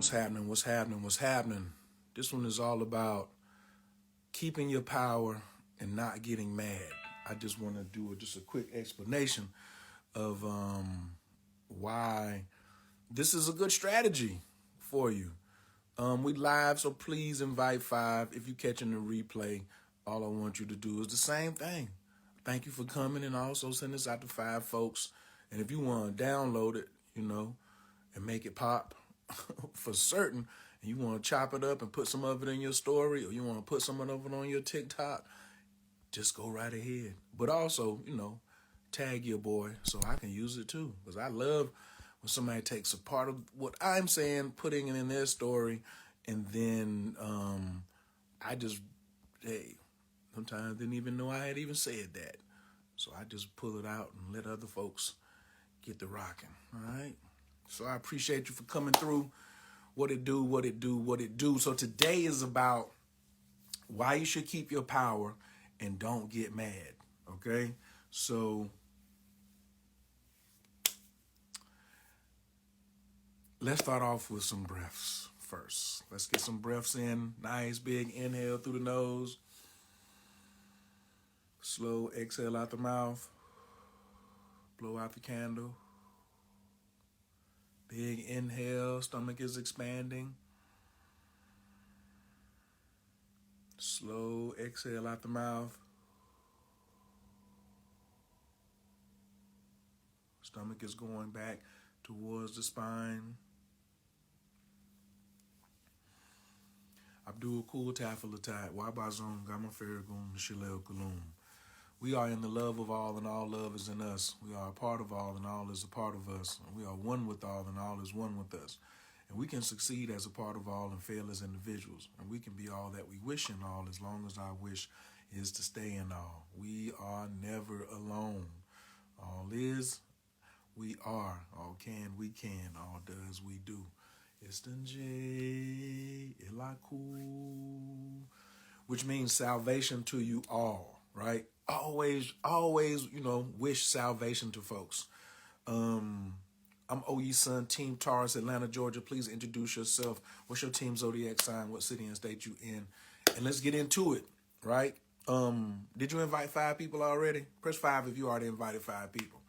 What's happening? What's happening? What's happening? This one is all about keeping your power and not getting mad. I just want to do just a quick explanation of why this is a good strategy for you. We live, so please invite five. If you're catching the replay, all I want you to do is the same thing. Thank you for coming, and also send this out to five folks. And if you want to download it, and make it pop for certain, and you want to chop it up and put some of it in your story, or you want to put some of it on your TikTok, just go right ahead. But also, tag your boy so I can use it too. Because I love when somebody takes a part of what I'm saying, putting it in their story, and then sometimes didn't even know I had even said that. So I just pull it out and let other folks get the rocking. All right. So I appreciate you for coming through. What it do. So today is about why you should keep your power and don't get mad. Okay. So let's start off with some breaths first. Let's get some breaths in. Nice big inhale through the nose. Slow exhale out the mouth. Blow out the candle. Big inhale, stomach is expanding. Slow exhale out the mouth. Stomach is going back towards the spine. Abdul Kul Tafalatat, Wabazon, Gama Farragun, Shilel Kulum. We are in the love of all, and all love is in us. We are a part of all, and all is a part of us. And we are one with all, and all is one with us. And we can succeed as a part of all and fail as individuals. And we can be all that we wish in all, as long as our wish is to stay in all. We are never alone. All is, we are. All can, we can. All does, we do. Istanjay Ilaku, which means salvation to you all, right? Always, wish salvation to folks. I'm OE Son, Team Taurus, Atlanta, Georgia. Please introduce yourself. What's your team zodiac sign? What city and state you in? And let's get into it, right? Did you invite five people already? Press 5 if you already invited 5 people.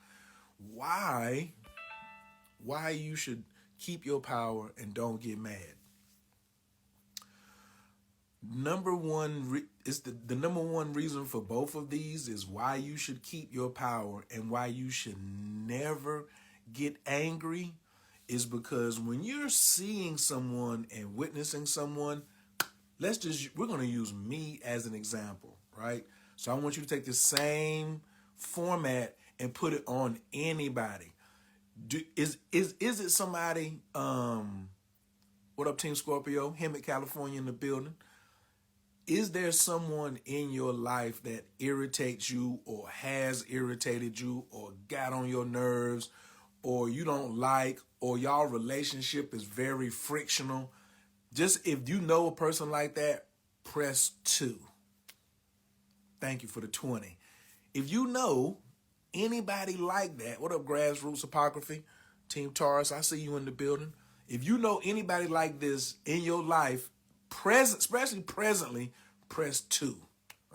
Why you should keep your power and don't get mad. Number one is the number one reason for both of these is why you should keep your power and why you should never get angry is because when you're seeing someone and witnessing someone, we're going to use me as an example, right? So I want you to take the same format and put it on anybody. Is it somebody, what up, Team Scorpio? Hemet, California in the building. Is there someone in your life that irritates you or has irritated you or got on your nerves or you don't like or y'all relationship is very frictional? Just if you know a person like that, press 2. Thank you for the 20. If you know anybody like that, what up, Grassroots Apocryphy? Team Taurus, I see you in the building. If you know anybody like this in your life, especially presently, press 2.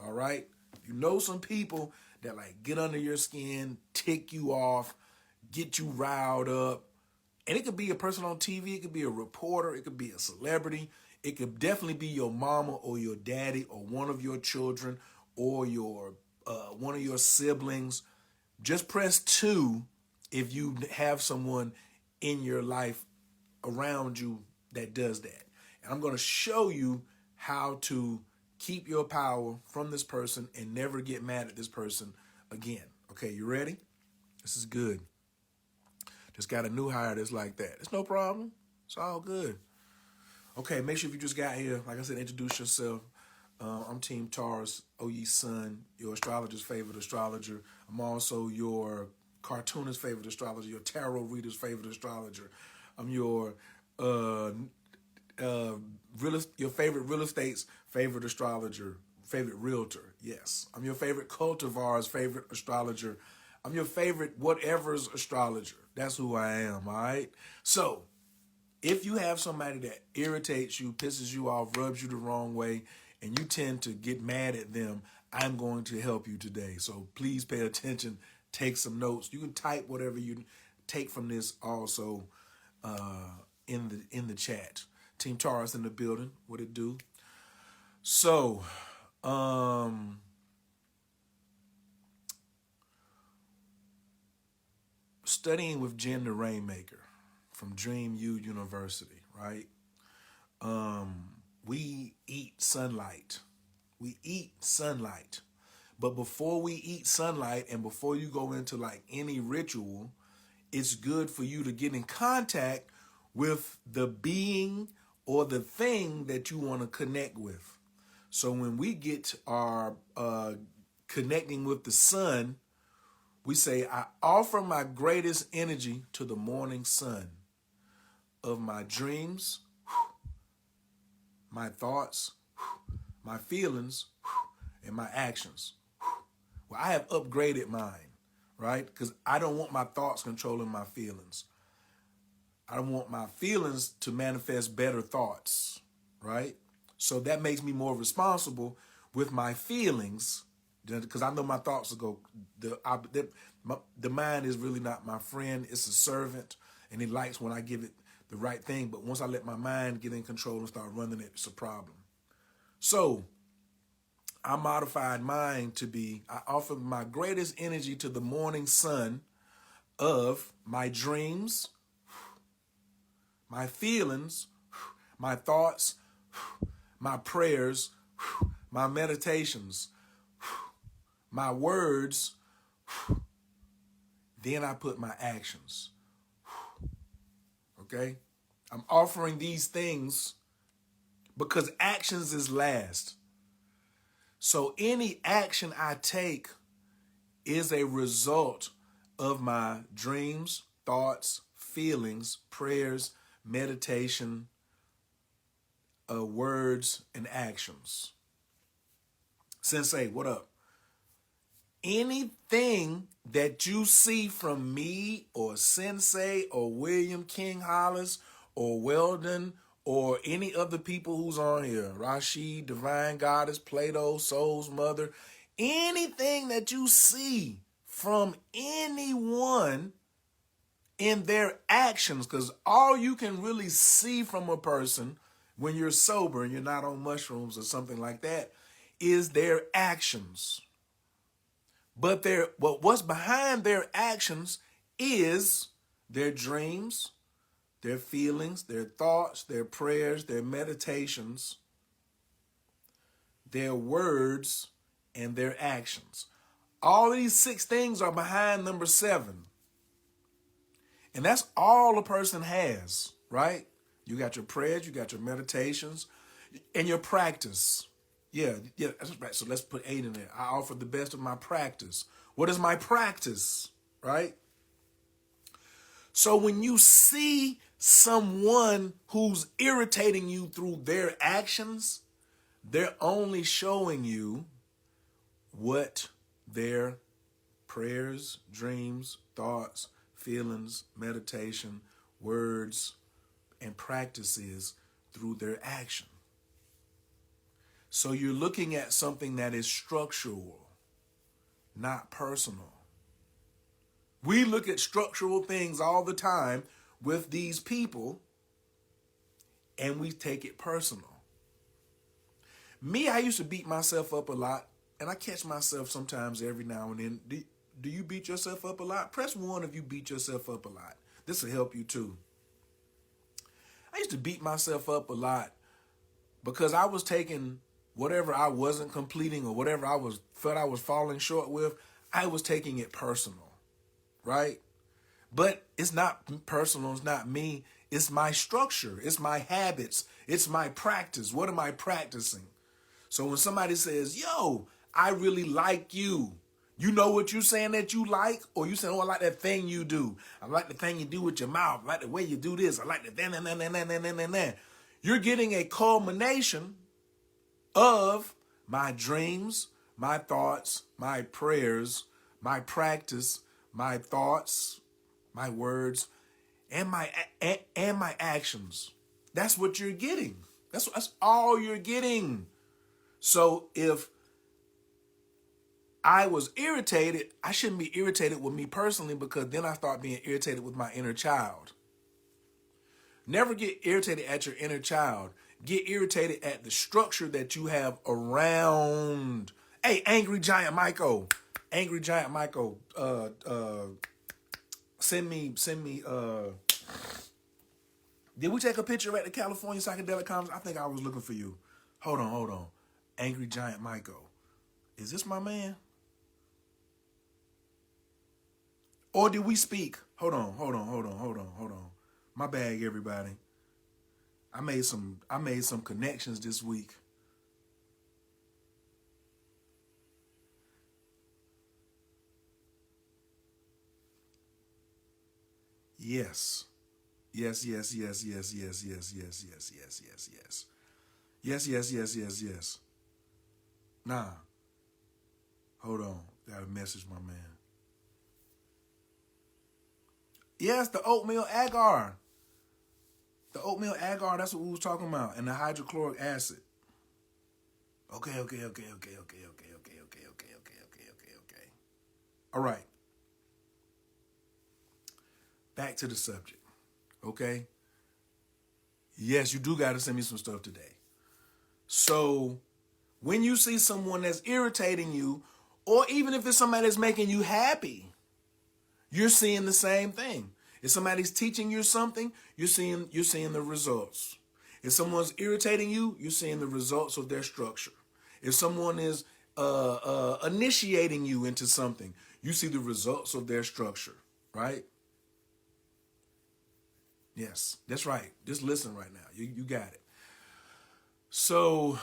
All right? You know some people that get under your skin, tick you off, get you riled up. And it could be a person on TV, it could be a reporter, it could be a celebrity, it could definitely be your mama or your daddy or one of your children or your one of your siblings. Just press 2 if you have someone in your life around you that does that. And I'm going to show you how to keep your power from this person and never get mad at this person again. Okay, you ready? This is good. Just got a new hire that's like that. It's no problem. It's all good. Okay, make sure if you just got here, like I said, introduce yourself. I'm Team Taurus, OE Son, your astrologer's favorite astrologer. I'm also your cartoonist's favorite astrologer, your tarot reader's favorite astrologer. I'm your your favorite real estate's favorite astrologer, favorite realtor. Yes. I'm your favorite cultivar's favorite astrologer. I'm your favorite whatever's astrologer. That's who I am, all right? So If you have somebody that irritates you, pisses you off, rubs you the wrong way, and you tend to get mad at them, I'm going to help you today. So please pay attention, take some notes. You can type whatever you take from this also in the chat. Team Taurus in the building. What it do? So, studying with Jen the Rainmaker from Dream U University, right? We eat sunlight. We eat sunlight. But before we eat sunlight and before you go into like any ritual, it's good for you to get in contact with the being or the thing that you want to connect with. So when we get our connecting with the sun, we say, I offer my greatest energy to the morning sun of my dreams, my thoughts, my feelings, and my actions. Well, I have upgraded mine, right? Because I don't want my thoughts controlling my feelings. I don't want my feelings to manifest better thoughts, right? So that makes me more responsible with my feelings, because I know my thoughts will go. The mind is really not my friend. It's a servant, and it likes when I give it the right thing. But once I let my mind get in control and start running it, it's a problem. So I modified mine to be, I offer my greatest energy to the morning sun of my dreams, my feelings, my thoughts, my prayers, my meditations, my words, then I put my actions. Okay? I'm offering these things because actions is last. So any action I take is a result of my dreams, thoughts, feelings, prayers, meditation, words, and actions. Sensei, what up? Anything that you see from me or Sensei or William King Hollis or Weldon or any other people who's on here, Rashid, Divine Goddess, Plato, Soul's Mother, anything that you see from anyone in their actions, because all you can really see from a person when you're sober and you're not on mushrooms or something like that is their actions. But what's behind their actions is their dreams, their feelings, their thoughts, their prayers, their meditations, their words, and their actions. All of these 6 things are behind number 7. And that's all a person has, right? You got your prayers, you got your meditations, and your practice. Yeah, that's right. So let's put 8 in there. I offer the best of my practice. What is my practice, right? So when you see someone who's irritating you through their actions, they're only showing you what their prayers, dreams, thoughts, feelings, meditation, words, and practice is through their action. So you're looking at something that is structural, not personal. We look at structural things all the time with these people, and we take it personal. Me, I used to beat myself up a lot, and I catch myself sometimes every now and then. Do you beat yourself up a lot? Press 1 if you beat yourself up a lot. This will help you too. I used to beat myself up a lot because I was taking whatever I wasn't completing or whatever felt I was falling short with, I was taking it personal, right? But it's not personal, it's not me, it's my structure, it's my habits, it's my practice. What am I practicing? So when somebody says, yo, I really like you, you know what you're saying that you like? Or you saying, oh, I like that thing you do. I like the thing you do with your mouth. I like the way you do this. I like the then. You're getting a culmination of my dreams, my thoughts, my prayers, my practice, my thoughts, my words, and my actions. That's what you're getting. That's all you're getting. So if I was irritated, I shouldn't be irritated with me personally, because then I start being irritated with my inner child. Never get irritated at your inner child. Get irritated at the structure that you have around. Hey, Angry Giant Michael. Angry Giant Michael, send me, did we take a picture at the California Psychedelic Conference? I think I was looking for you. Hold on. Angry Giant Michael. Is this my man? Or did we speak? Hold on. My bad, everybody. I made some connections this week. Yes. Yes. Nah. Hold on. Gotta message my man. Yes, the oatmeal agar. The oatmeal agar, that's what we was talking about. And the hydrochloric acid. Okay. All right. Back to the subject. Okay? Yes, you do got to send me some stuff today. So, when you see someone that's irritating you, or even if it's somebody that's making you happy, you're seeing the same thing. If somebody's teaching you something, you're seeing the results. If someone's irritating you, you're seeing the results of their structure. If someone is initiating you into something, you see the results of their structure, right? Yes, that's right. Just listen right now. You got it. So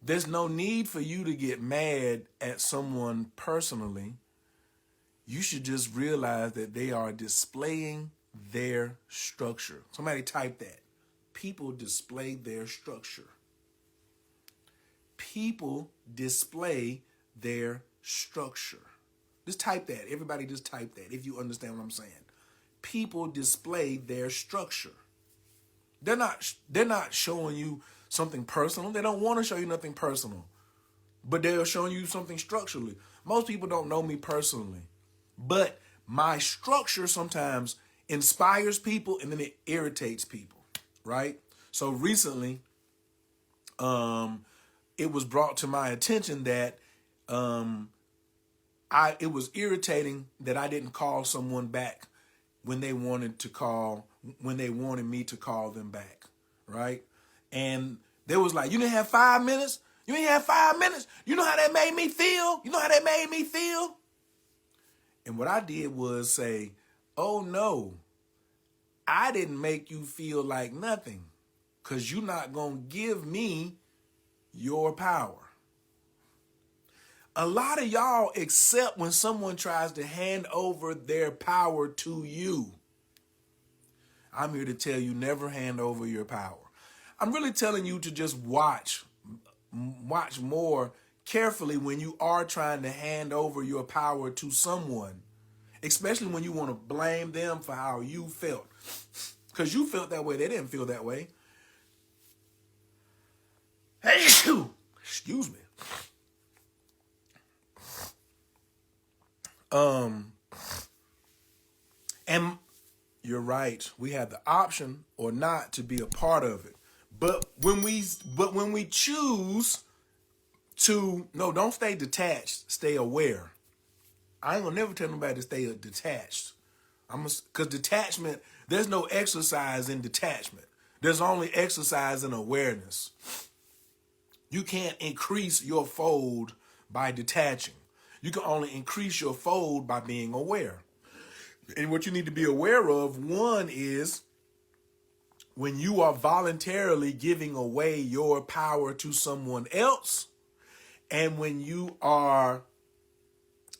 there's no need for you to get mad at someone personally. You should just realize that they are displaying their structure. Somebody type that. People display their structure. People display their structure. Just type that. Everybody just type that if you understand what I'm saying. People display their structure. They're not showing you something personal. They don't want to show you nothing personal. But they're showing you something structurally. Most people don't know me personally. But my structure sometimes inspires people and then it irritates people, right? So recently, it was brought to my attention that it was irritating that I didn't call someone back when they wanted me to call them back, right? And they was like, you didn't have 5 minutes? You ain't have 5 minutes? You know how that made me feel? And what I did was say, oh no, I didn't make you feel like nothing, because you're not going to give me your power. A lot of y'all accept when someone tries to hand over their power to you. I'm here to tell you, never hand over your power. I'm really telling you to just watch more carefully when you are trying to hand over your power to someone, especially when you want to blame them for how you felt. Because you felt that way. They didn't feel that way. Excuse me. And you're right. We have the option or not to be a part of it. But when we choose to, no, don't stay detached, stay aware. I ain't gonna never tell nobody to stay detached. Because detachment, there's no exercise in detachment. There's only exercise in awareness. You can't increase your fold by detaching. You can only increase your fold by being aware. And what you need to be aware of, one, is when you are voluntarily giving away your power to someone else, and when you are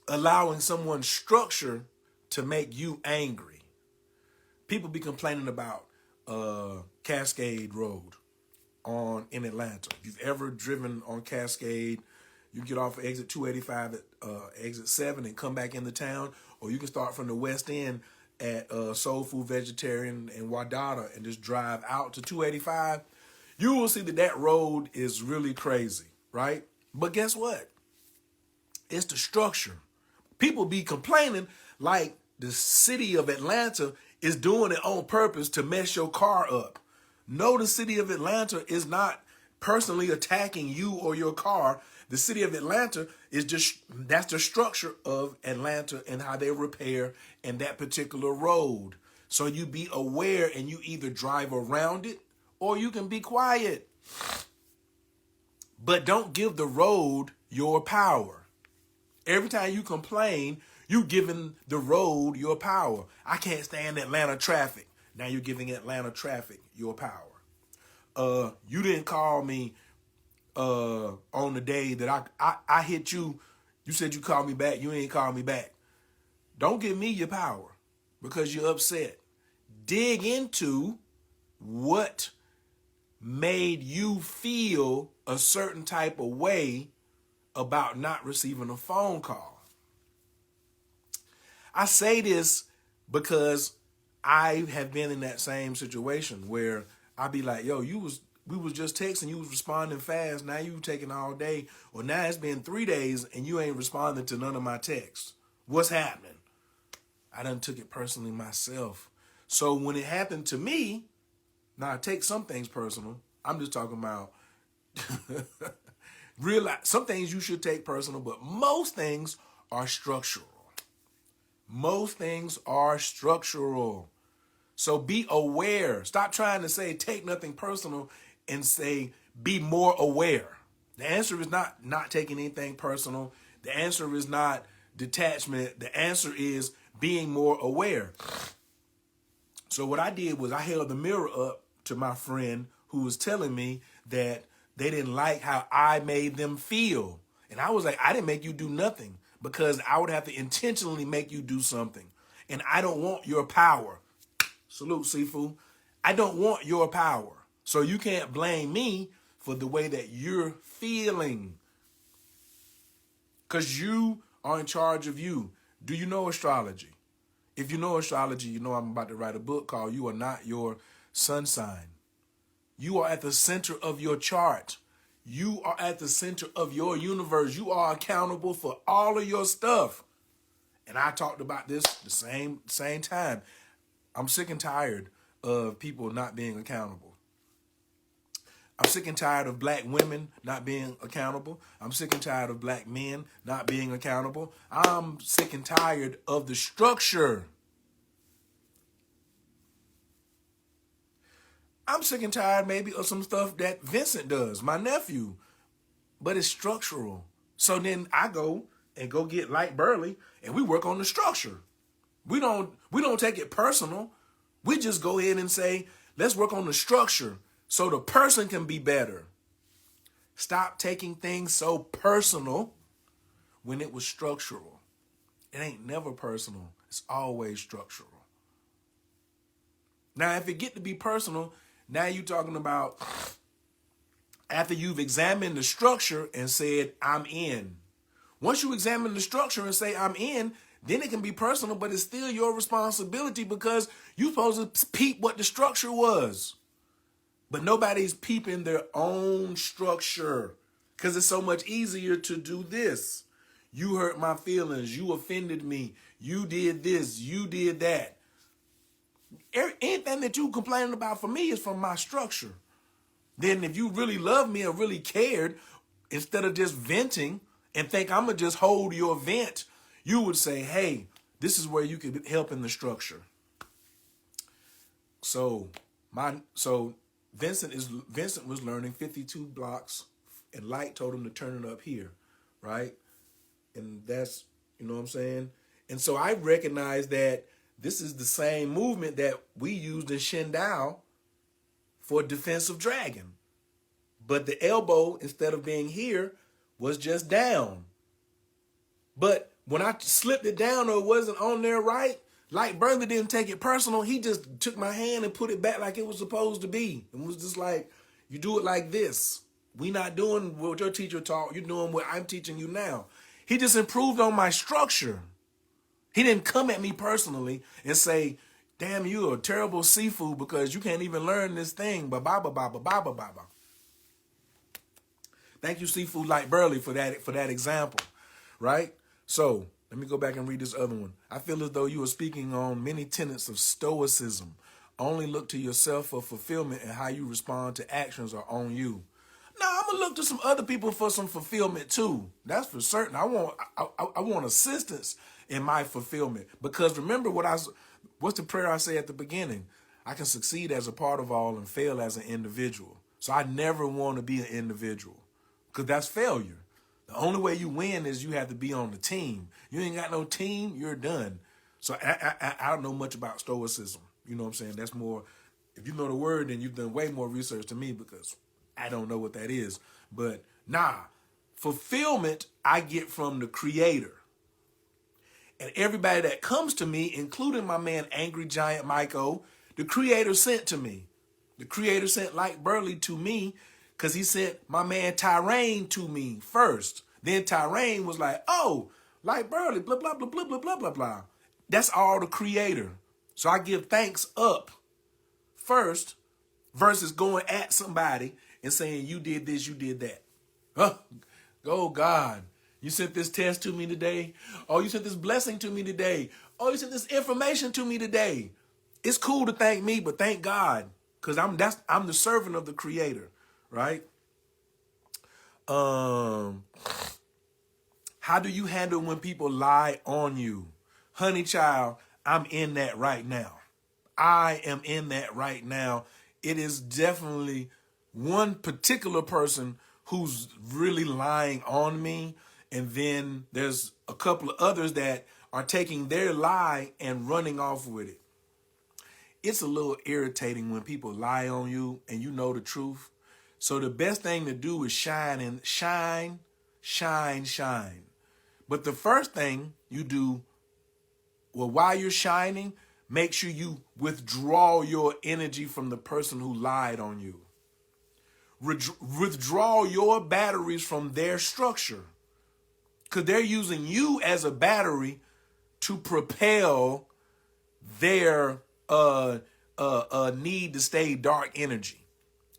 allowing someone's structure to make you angry. People be complaining about Cascade Road in Atlanta. If you've ever driven on Cascade, you get off of exit 285 at exit 7 and come back into town, or you can start from the west end at Soul Food Vegetarian and Wadata and just drive out to 285, you will see that that road is really crazy, right? But guess what? It's the structure. People be complaining like the city of Atlanta is doing it on purpose to mess your car up. No, the city of Atlanta is not personally attacking you or your car. The city of Atlanta is just, that's the structure of Atlanta and how they repair in that particular road. So you be aware and you either drive around it or you can be quiet. But don't give the road your power. Every time you complain, you giving the road your power. I can't stand Atlanta traffic. Now you're giving Atlanta traffic your power. You didn't call me on the day that I hit you. You said you called me back. You ain't called me back. Don't give me your power because you're upset. Dig into what made you feel a certain type of way about not receiving a phone call. I say this because I have been in that same situation where I be like, yo, we was just texting, you was responding fast, now you taking all day, or now it's been 3 days and you ain't responding to none of my texts. What's happening? I done took it personally myself. So when it happened to me, now I take some things personal. I'm just talking about realize some things you should take personal, but most things are structural. Most things are structural. So be aware. Stop trying to say take nothing personal and say be more aware. The answer is not taking anything personal. The answer is not detachment. The answer is being more aware. So what I did was I held the mirror up to my friend who was telling me that they didn't like how I made them feel. And I was like, I didn't make you do nothing because I would have to intentionally make you do something. And I don't want your power. Salute, Sifu. I don't want your power. So you can't blame me for the way that you're feeling. Because you are in charge of you. Do you know astrology? If you know astrology, you know I'm about to write a book called You Are Not Your Sun Sign. You are at the center of your chart. You are at the center of your universe. You are accountable for all of your stuff. And I talked about this the same time. I'm sick and tired of people not being accountable. I'm sick and tired of black women not being accountable. I'm sick and tired of black men not being accountable. I'm sick and tired of the structure. I'm sick and tired maybe of some stuff that Vincent does, my nephew, but it's structural. So then I go get Light Burley and we work on the structure. We don't take it personal. We just go ahead and say, let's work on the structure so the person can be better. Stop taking things so personal when it was structural. It ain't never personal. It's always structural. Now, if it get to be personal, now you're talking about after you've examined the structure and said, I'm in. Once you examine the structure and say, I'm in, then it can be personal, but it's still your responsibility because you're supposed to peep what the structure was. But nobody's peeping their own structure because it's so much easier to do this. You hurt my feelings. You offended me. You did this. You did that. Anything that you complaining about for me is from my structure. Then if you really love me or really cared, instead of just venting and think I'm going to just hold your vent, you would say, hey, this is where you could help in the structure. So Vincent was learning 52 blocks and Light told him to turn it up here, right? And that's, you know what I'm saying? And so I recognize that this is the same movement that we used in Shindao for defensive dragon. But the elbow, instead of being here, was just down. But when I slipped it down or it wasn't on there right, Light Burley didn't take it personal. He just took my hand and put it back like it was supposed to be. And was just like, you do it like this. We not doing what your teacher taught. You're doing what I'm teaching you now. He just improved on my structure. He didn't come at me personally and say, damn, you're a terrible seafood because you can't even learn this thing. Ba ba ba ba ba ba ba ba. Thank you, Seafood Like Burley, for that example, right? So let me go back and read this other one. I feel as though you are speaking on many tenets of stoicism. Only look to yourself for fulfillment, and how you respond to actions are on you. Now I'm gonna look to some other people for some fulfillment too. That's for certain. I want assistance in my fulfillment, because remember what's the prayer I say at the beginning? I can succeed as a part of all and fail as an individual. So I never want to be an individual, because that's failure. The only way you win is you have to be on the team. You ain't got no team, you're done. So I don't know much about stoicism. You know what I'm saying? That's more, if you know the word, then you've done way more research than me, because I don't know what that is. But fulfillment I get from the Creator. And everybody that comes to me, including my man Angry Giant Michael, the Creator sent to me. The Creator sent Like Burley to me, because he sent my man Tyrain to me first. Then Tyrain was like, oh, Like Burley, blah, blah, blah, blah, blah, blah, blah, blah. That's all the Creator. So I give thanks up first versus going at somebody and saying, you did this, you did that. Oh, God. You sent this test to me today. Oh, you sent this blessing to me today. Oh, you sent this information to me today. It's cool to thank me, but thank God, because I'm the servant of the Creator, right? How do you handle when people lie on you? Honey child, I'm in that right now. I am in that right now. It is definitely one particular person who's really lying on me. And then there's a couple of others that are taking their lie and running off with it. It's a little irritating when people lie on you and you know the truth. So the best thing to do is shine. But the first thing you do, well, while you're shining, make sure you withdraw your energy from the person who lied on you. Withdraw your batteries from their structure, because they're using you as a battery to propel their need to stay dark energy.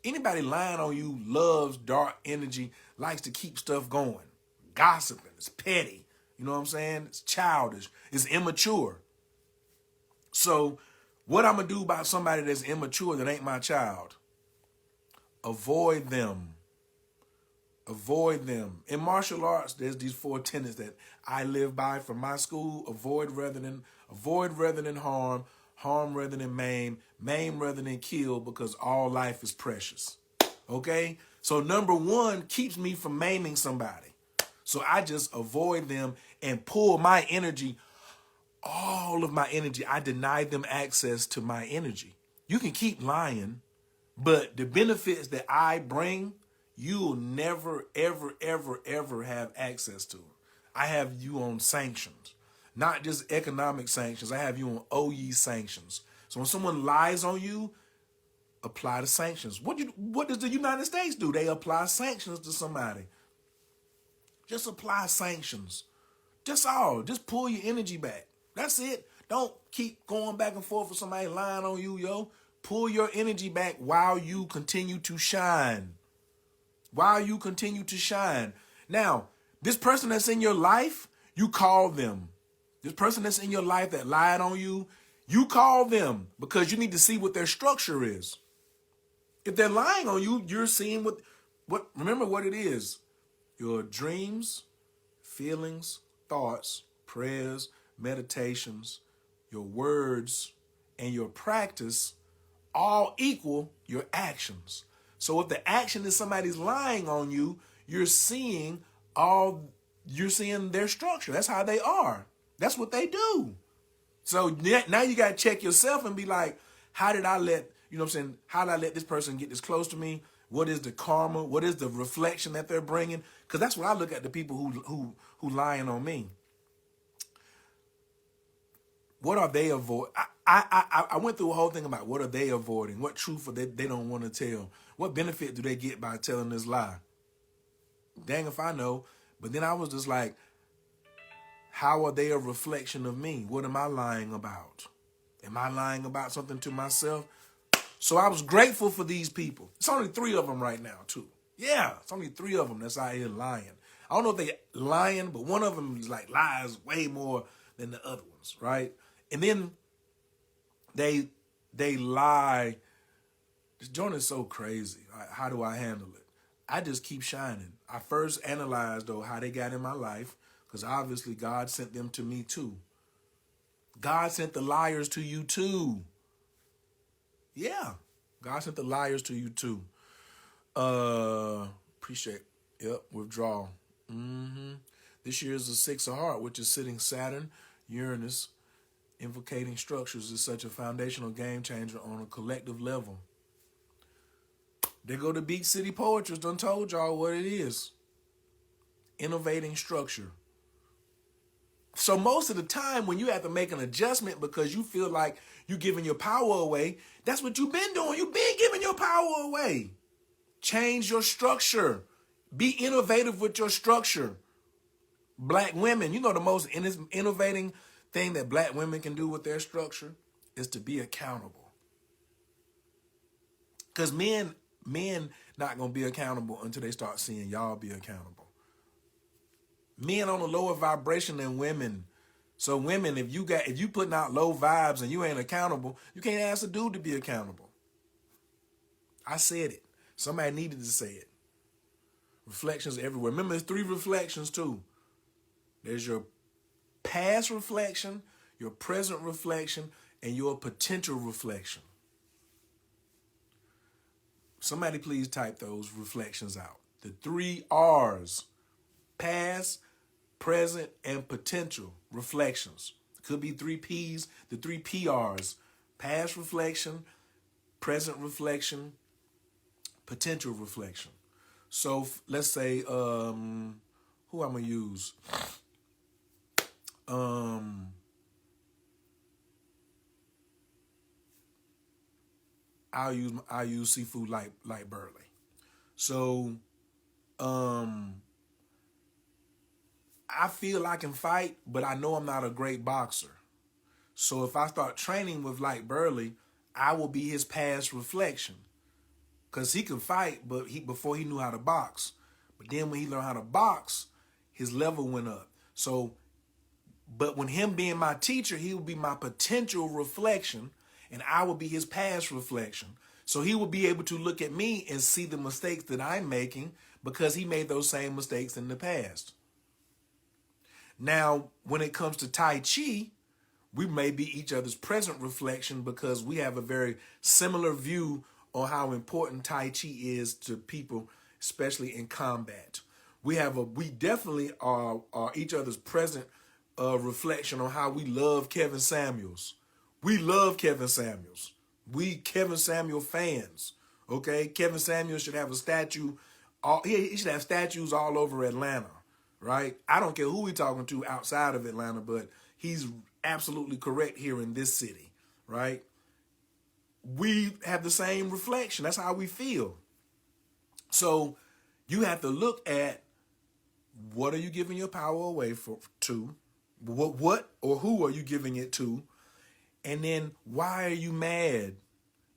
Anybody lying on you loves dark energy, likes to keep stuff going. Gossiping, it's petty. You know what I'm saying? It's childish. It's immature. So what I'm going to do about somebody that's immature that ain't my child? Avoid them. Avoid them. In martial arts, there's these 4 tenets that I live by from my school. Avoid rather than harm, harm rather than maim rather than kill, because all life is precious. Okay? So number 1 keeps me from maiming somebody. So I just avoid them and pull my energy, all of my energy. I deny them access to my energy. You can keep lying, but the benefits that I bring, you'll never, ever, ever, ever have access to. I have you on sanctions, not just economic sanctions. I have you on OE sanctions. So when someone lies on you, apply the sanctions. What does the United States do? They apply sanctions to somebody. Just apply sanctions. Just pull your energy back. That's it. Don't keep going back and forth with somebody lying on you, yo. Pull your energy back while you continue to shine. While you continue to shine. Now, this person that's in your life, you call them. This person that's in your life that lied on you, you call them, because you need to see what their structure is. If they're lying on you, you're seeing remember what it is. Your dreams, feelings, thoughts, prayers, meditations, your words, and your practice all equal your actions. So if the action is somebody's lying on you, you're seeing their structure. That's how they are. That's what they do. So now you got to check yourself and be like, how did I let this person get this close to me? What is the karma? What is the reflection that they're bringing? Because that's what I look at the people who lying on me. What are they avoiding? I went through a whole thing about what are they avoiding? What truth are they don't want to tell? What benefit do they get by telling this lie? Dang if I know. But then I was just like, How are they a reflection of me? What am I lying about? Am I lying about something to myself? So I was grateful for these people. It's only 3 of them right now, too. Yeah, it's only 3 of them that's out here lying. I don't know if they lying, but one of them is like lies way more than the other ones, right? And then they lie. This joint is so crazy. How do I handle it? I just keep shining. I first analyzed, though, how they got in my life, because obviously God sent them to me, too. God sent the liars to you, too. Yeah. God sent the liars to you, too. Appreciate. Yep, withdrawal. This year is the 6 of heart, which is sitting Saturn, Uranus, invocating structures is such a foundational game changer on a collective level. They go to Beach City Poetry, done told y'all what it is. Innovating structure. So most of the time when you have to make an adjustment because you feel like you're giving your power away, that's what you've been doing. You've been giving your power away. Change your structure. Be innovative with your structure. Black women, you know the most innovating thing that black women can do with their structure is to be accountable. Because men not going to be accountable until they start seeing y'all be accountable. Men on a lower vibration than women. So women, if you putting out low vibes and you ain't accountable, you can't ask a dude to be accountable. I said it. Somebody needed to say it. Reflections everywhere. Remember, there's 3 reflections too. There's your past reflection, your present reflection, and your potential reflection. Somebody please type those reflections out. The 3 R's. Past, present, and potential reflections. It could be 3 P's, the 3 PR's. Past reflection, present reflection, potential reflection. So let's say, who I'm going to use? I'll use Seafood Light Burley. So, I feel I can fight, but I know I'm not a great boxer. So if I start training with Light Burley, I will be his past reflection. Because he can fight, but before he knew how to box. But then when he learned how to box, his level went up. So, but when him being my teacher, he will be my potential reflection, and I will be his past reflection. So he will be able to look at me and see the mistakes that I'm making because he made those same mistakes in the past. Now, when it comes to Tai Chi, we may be each other's present reflection because we have a very similar view on how important Tai Chi is to people, especially in combat. We definitely are each other's present reflection on how we love Kevin Samuels. We love Kevin Samuels. We Kevin Samuel fans. Okay, Kevin Samuels should have a statue. He should have statues all over Atlanta. Right? I don't care who we're talking to outside of Atlanta, but he's absolutely correct here in this city, right? We have the same reflection. That's how we feel. So you have to look at what are you giving your power away to? What or who are you giving it to? And then why are you mad?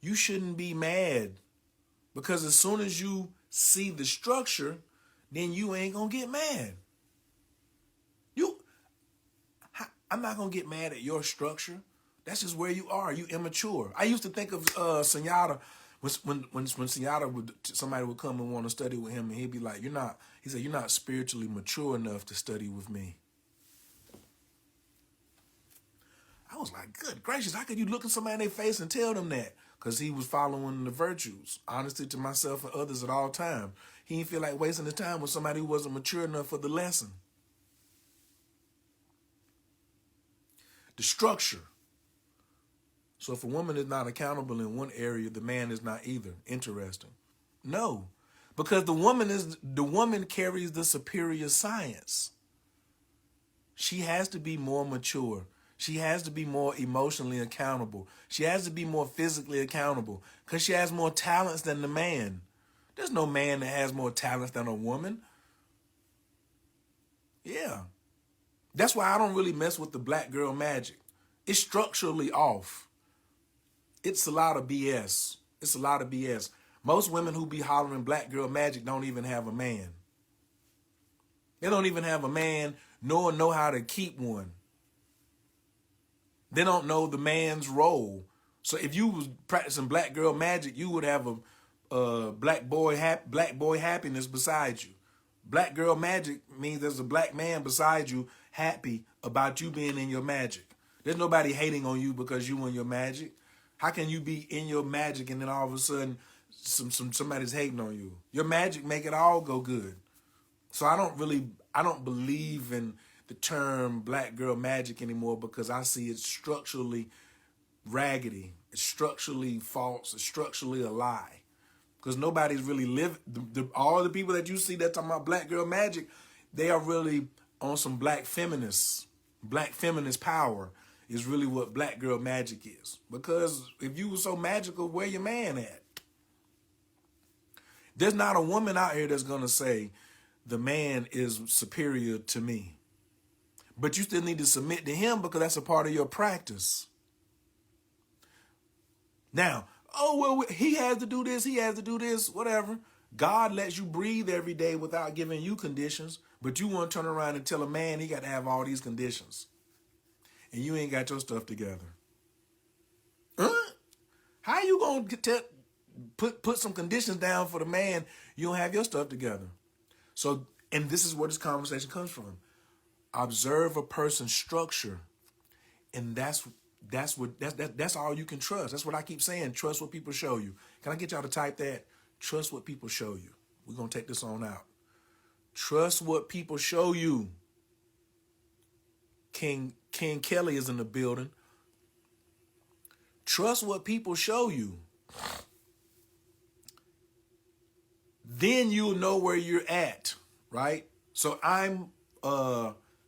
You shouldn't be mad because as soon as you see the structure, then you ain't going to get mad. I'm not going to get mad at your structure. That's just where you are. You immature. I used to think of Sunyata when Sunyata somebody would come and want to study with him and he'd be like, he said, you're not spiritually mature enough to study with me. I was like, good gracious, how could you look at somebody in their face and tell them that? Because he was following the virtues, honesty to myself and others at all times. He didn't feel like wasting his time with somebody who wasn't mature enough for the lesson. The structure. So if a woman is not accountable in one area, the man is not either. Interesting. No, because the woman carries the superior science. She has to be more mature. She has to be more emotionally accountable. She has to be more physically accountable because she has more talents than the man. There's no man that has more talents than a woman. Yeah. That's why I don't really mess with the black girl magic. It's structurally off. It's a lot of BS. It's a lot of BS. Most women who be hollering black girl magic don't even have a man. They don't even have a man nor know how to keep one. They don't know the man's role. So if you was practicing black girl magic, you would have a black boy happiness beside you. Black girl magic means there's a black man beside you happy about you being in your magic. There's nobody hating on you because you in your magic. How can you be in your magic and then all of a sudden somebody's hating on you? Your magic make it all go good. So I don't believe in the term black girl magic anymore because I see it structurally raggedy. It's structurally false. It's structurally a lie. Because nobody's really living. All the people that you see that talking about black girl magic, they are really on some black feminists. Black feminist power is really what black girl magic is. Because if you were so magical, where your man at? There's not a woman out here that's going to say the man is superior to me. But you still need to submit to him because that's a part of your practice. Now, oh, well, he has to do this, he has to do this, whatever. God lets you breathe every day without giving you conditions, but you want to turn around and tell a man he got to have all these conditions. And you ain't got your stuff together. How you going to put some conditions down for the man you don't have your stuff together? So, and this is where this conversation comes from. Observe a person's structure, and that's all you can trust. That's what I keep saying. Trust what people show you. Can I get y'all to type that? Trust what people show you. We're going to take this on out. Trust what people show you. King Kelly is in the building. Trust what people show you. Then you'll know where you're at, right? So I'm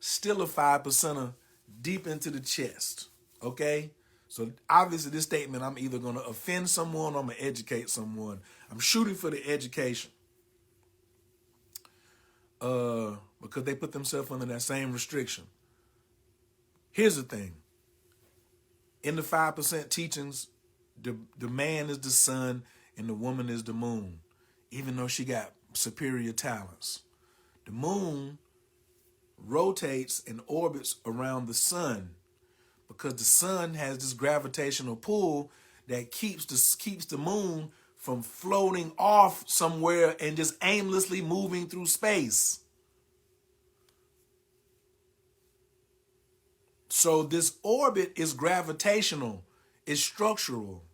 still a 5%er deep into the chest, okay? So obviously this statement, I'm either going to offend someone or I'm going to educate someone. I'm shooting for the education because they put themselves under that same restriction. Here's the thing. In the 5% teachings, the man is the sun and the woman is the moon, even though she got superior talents. The moon rotates and orbits around the sun because the sun has this gravitational pull that keeps the moon from floating off somewhere and just aimlessly moving through space. So this orbit is gravitational, it's structural.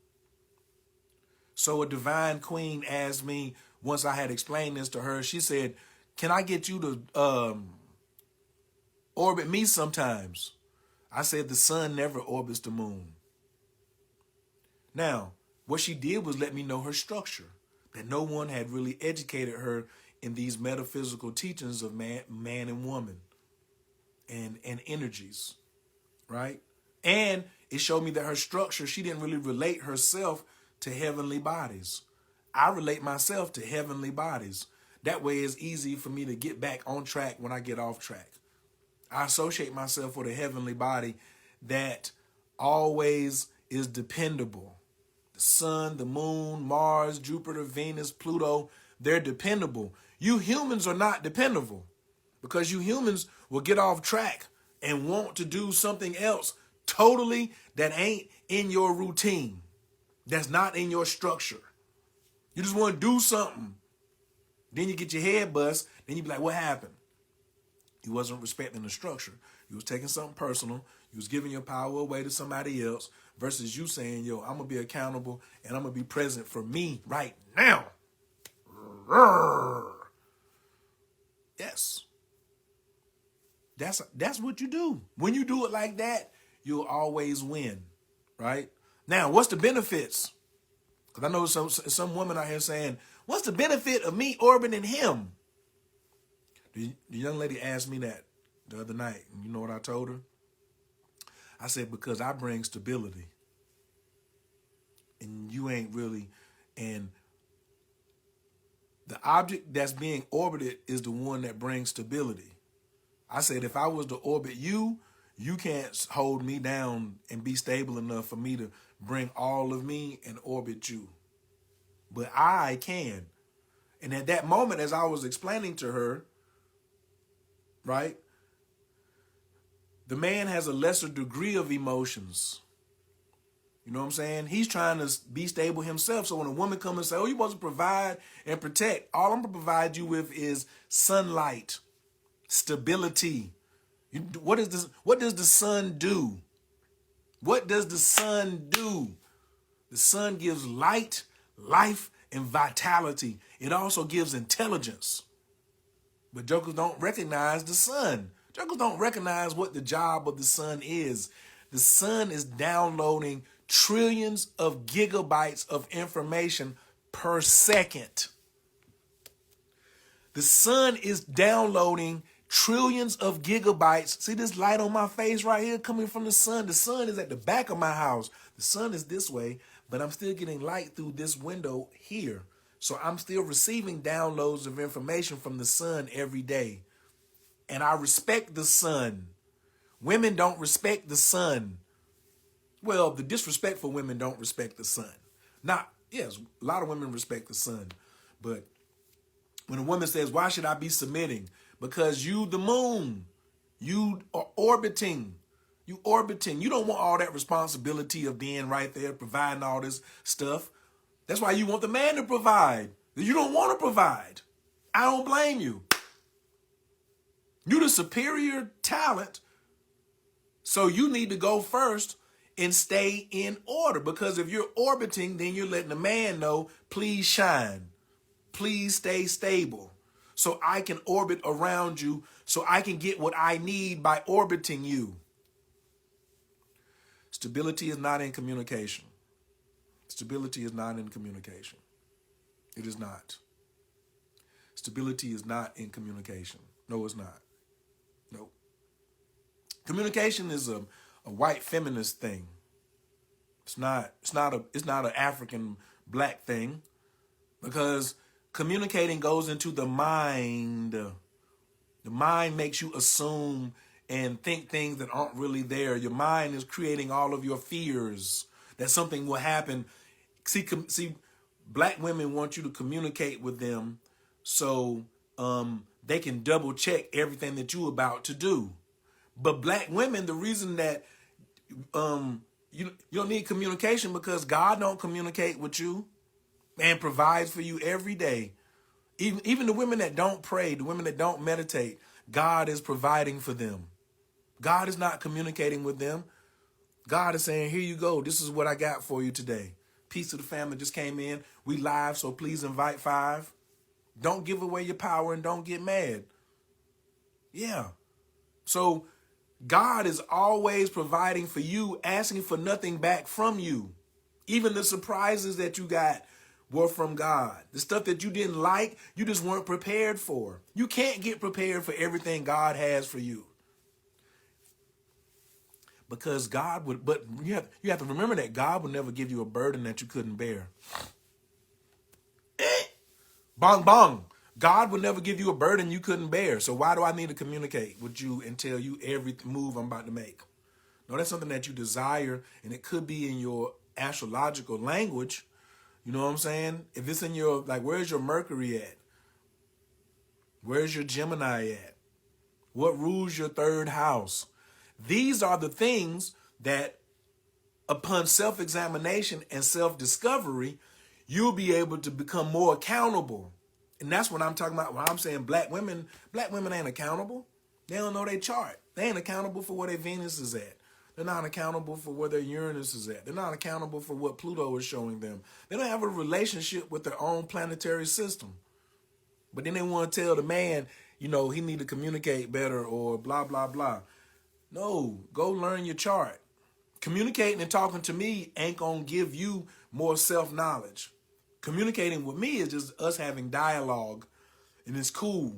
So a divine queen asked me, once I had explained this to her, she said, can I get you to orbit me sometimes? I said the sun never orbits the moon. Now, what she did was let me know her structure, that no one had really educated her in these metaphysical teachings of man and woman and energies, right? And it showed me that her structure, she didn't really relate herself to heavenly bodies. I relate myself to heavenly bodies. That way it's easy for me to get back on track when I get off track. I associate myself with a heavenly body that always is dependable. The sun, the moon, Mars, Jupiter, Venus, Pluto, they're dependable. You humans are not dependable because you humans will get off track and want to do something else totally that ain't in your routine, that's not in your structure. You just want to do something. Then you get your head bust. Then you be like, what happened? You wasn't respecting the structure. You was taking something personal. You was giving your power away to somebody else versus you saying, yo, I'm going to be accountable and I'm going to be present for me right now. Yes. That's what you do. When you do it like that, you'll always win, right? Now, what's the benefits? Because I know some women out here saying, what's the benefit of me orbiting him? The young lady asked me that the other night. And you know what I told her? I said, because I bring stability. And you ain't really. And the object that's being orbited is the one that brings stability. I said, if I was to orbit you, you can't hold me down and be stable enough for me to bring all of me and orbit you. But I can. And at that moment, as I was explaining to her, right, the man has a lesser degree of emotions. You know what I'm saying? He's trying to be stable himself. So when a woman comes and says, oh, you supposed to provide and protect, all I'm going to provide you with is sunlight, stability. What does the sun do? What does the sun do? The sun gives light, life, and vitality. It also gives intelligence. But jokers don't recognize the sun. Jokers don't recognize what the job of the sun is. The sun is downloading trillions of gigabytes of information per second. The sun is downloading trillions of gigabytes. See this light on my face right here coming from the sun? The sun is at the back of my house. The sun is this way, but I'm still getting light through this window here. So I'm still receiving downloads of information from the sun every day. And I respect the sun. Women don't respect the sun. Well, the disrespectful women don't respect the sun. Yes, a lot of women respect the sun. But when a woman says, why should I be submitting? Because you, the moon, you are orbiting. You orbiting. You don't want all that responsibility of being right there, providing all this stuff. That's why you want the man to provide. You don't want to provide. I don't blame you. You're the superior talent. So you need to go first and stay in order. Because if you're orbiting, then you're letting the man know, please shine. Please stay stable. So I can orbit around you. So I can get what I need by orbiting you. Stability is not in communication. Stability is not in communication. It is not. Stability is not in communication. No, it's not. No. Communication is a white feminist thing. It's not an African black thing, because communicating goes into the mind. The mind makes you assume and think things that aren't really there. Your mind is creating all of your fears that something will happen. See, black women want you to communicate with them so they can double check everything that you're about to do. But black women, the reason that you don't need communication, because God don't communicate with you and provides for you every day. Even the women that don't pray, the women that don't meditate, God is providing for them. God is not communicating with them. God is saying, here you go. This is what I got for you today. Peace to the family just came in. We live, so please invite 5. Don't give away your power and don't get mad. Yeah. So God is always providing for you, asking for nothing back from you. Even the surprises that you got were from God. The stuff that you didn't like, you just weren't prepared for. You can't get prepared for everything God has for you. Because God would, but you have to remember that God would never give you a burden that you couldn't bear. Bong bong. God would never give you a burden you couldn't bear. So why do I need to communicate with you and tell you every move I'm about to make? No, that's something that you desire, and it could be in your astrological language. You know what I'm saying? If it's in your, like, where's your Mercury at? Where's your Gemini at? What rules your 3rd house? These are the things that, upon self-examination and self-discovery, you'll be able to become more accountable. And that's what I'm talking about when I'm saying black women ain't accountable. They don't know their chart. They ain't accountable for where their Venus is at. They're not accountable for where their Uranus is at. They're not accountable for what Pluto is showing them. They don't have a relationship with their own planetary system. But then they want to tell the man, he need to communicate better or blah, blah, blah. No, go learn your chart. Communicating and talking to me ain't going to give you more self-knowledge. Communicating with me is just us having dialogue, and it's cool.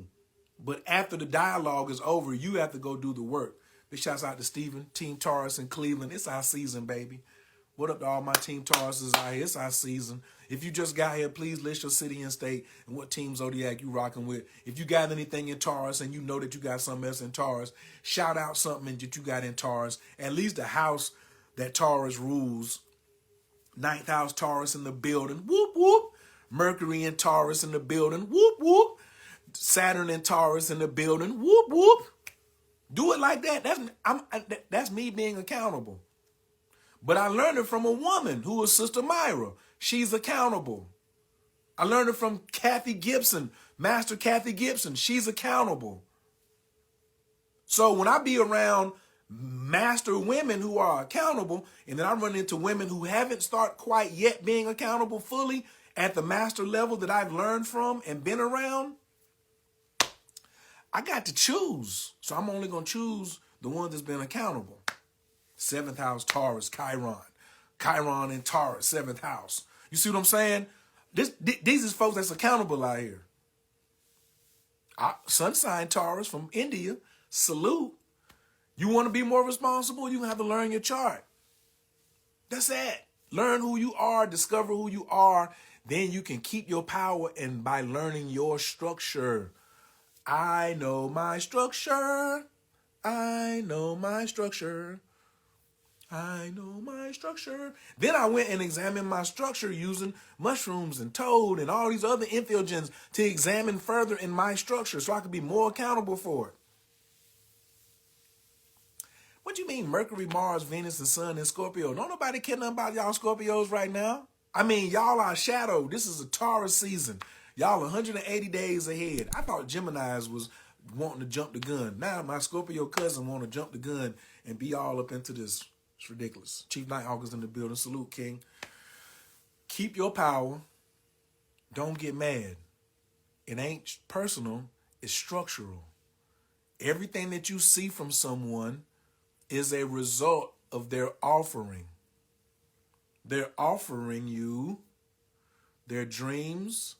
But after the dialogue is over, you have to go do the work. Big shouts out to Stephen, Team Taurus in Cleveland. It's our season, baby. What up to all my Team Tauruses out here? It's our season. If you just got here, please list your city and state and what Team Zodiac you rocking with. If you got anything in Taurus and you know that you got something else in Taurus, shout out something that you got in Taurus. At least the house that Taurus rules. Ninth house Taurus in the building. Whoop, whoop. Mercury in Taurus in the building. Whoop, whoop. Saturn in Taurus in the building. Whoop, whoop. Do it like that. That's me being accountable. But I learned it from a woman who was Sister Myra. She's accountable. I learned it from Kathy Gibson, Master Kathy Gibson. She's accountable. So when I be around master women who are accountable, and then I run into women who haven't started quite yet being accountable fully at the master level that I've learned from and been around, I got to choose. So I'm only going to choose the one that's been accountable. 7th house, Taurus, Chiron. Chiron in Taurus, 7th house. You see what I'm saying? These is folks that's accountable out here. Sun sign Taurus from India, salute. You want to be more responsible? You have to learn your chart. That's it. Learn who you are, discover who you are. Then you can keep your power and by learning your structure. I know my structure. I know my structure. I know my structure. Then I went and examined my structure using mushrooms and toad and all these other entheogens to examine further in my structure so I could be more accountable for it. What you mean Mercury, Mars, Venus, and Sun in Scorpio? Don't nobody care nothing about y'all Scorpios right now. I mean, y'all are shadow. This is a Taurus season. Y'all 180 days ahead. I thought Geminis was wanting to jump the gun. Now my Scorpio cousin want to jump the gun and be all up into this. It's ridiculous. Chief Nighthawk is in the building. Salute, King. Keep your power. Don't get mad. It ain't personal. It's structural. Everything that you see from someone is a result of their offering. They're offering you their dreams,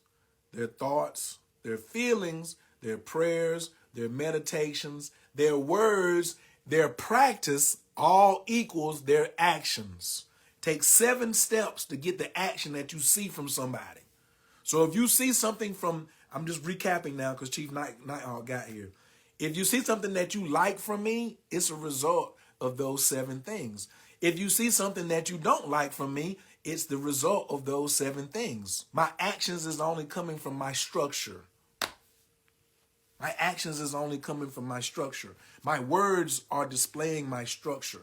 their thoughts, their feelings, their prayers, their meditations, their words, their practice, all equals their actions. Take 7 steps to get the action that you see from somebody. So if you see something from, I'm just recapping now because Chief Nighthawk got here. If you see something that you like from me, it's a result of those 7 things. If you see something that you don't like from me, it's the result of those 7 things. My actions is only coming from my structure. My actions is only coming from my structure. My words are displaying my structure.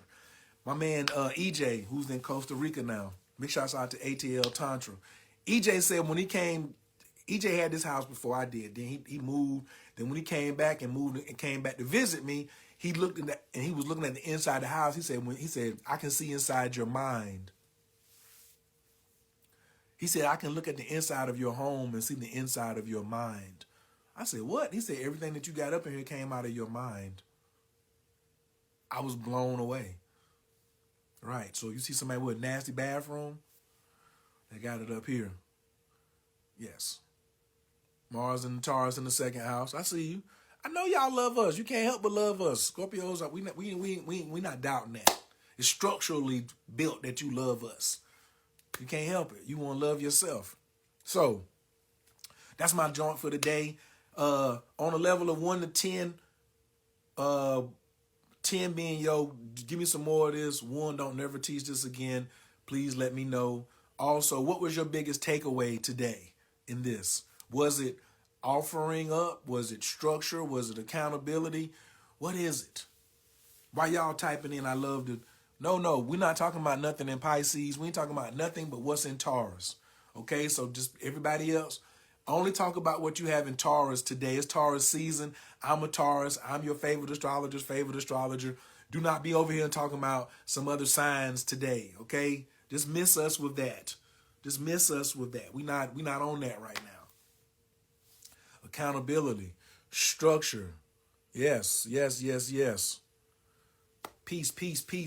My man EJ, who's in Costa Rica now, big shouts out to ATL Tantra. EJ said when he came, EJ had this house before I did. Then he moved. Then when he came back and moved and came back to visit me, he looked at that and he was looking at the inside of the house. He said, I can see inside your mind. He said, I can look at the inside of your home and see the inside of your mind. I said, what? He said, everything that you got up in here came out of your mind. I was blown away. Right. So you see somebody with a nasty bathroom? They got it up here. Yes. Mars and Taurus in the 2nd house. I see you. I know y'all love us. You can't help but love us. Scorpios, we not doubting that. It's structurally built that you love us. You can't help it. You want to love yourself. So that's my joint for today. On a level of 1 to 10, 10 being, yo, give me some more of this. 1, don't never teach this again. Please let me know. Also, what was your biggest takeaway today in this? Was it offering up? Was it structure? Was it accountability? What is it? Why y'all typing in, I love to... No, we're not talking about nothing in Pisces. We ain't talking about nothing but what's in Taurus. Okay, so just everybody else, only talk about what you have in Taurus today. It's Taurus season. I'm a Taurus. I'm your favorite astrologer's favorite astrologer. Do not be over here and talking about some other signs today, okay? Just miss us with that. Just miss us with that. We not on that right now. Accountability, structure. Yes. Peace.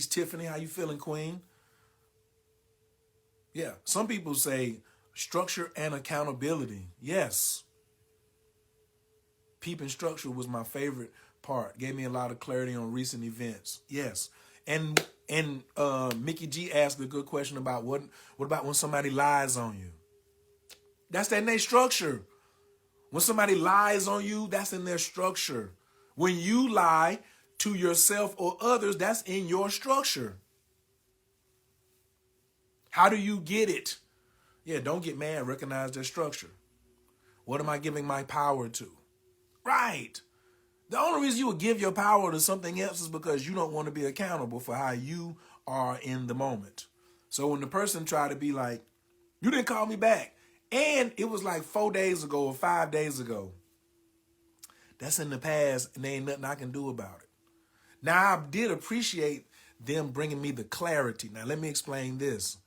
Tiffany, how you feeling, Queen? Yeah, some people say structure and accountability. Yes. Peeping structure was my favorite part. Gave me a lot of clarity on recent events. Yes. And Mickey G asked a good question about what about when somebody lies on you? That's in their structure. When somebody lies on you, that's in their structure. When you lie to yourself or others, that's in your structure. How do you get it? Yeah, don't get mad. Recognize their structure. What am I giving my power to? Right. The only reason you would give your power to something else is because you don't want to be accountable for how you are in the moment. So when the person tried to be like, you didn't call me back, and it was like 4 days ago or 5 days ago, that's in the past and there ain't nothing I can do about it. Now, I did appreciate them bringing me the clarity. Now, let me explain this.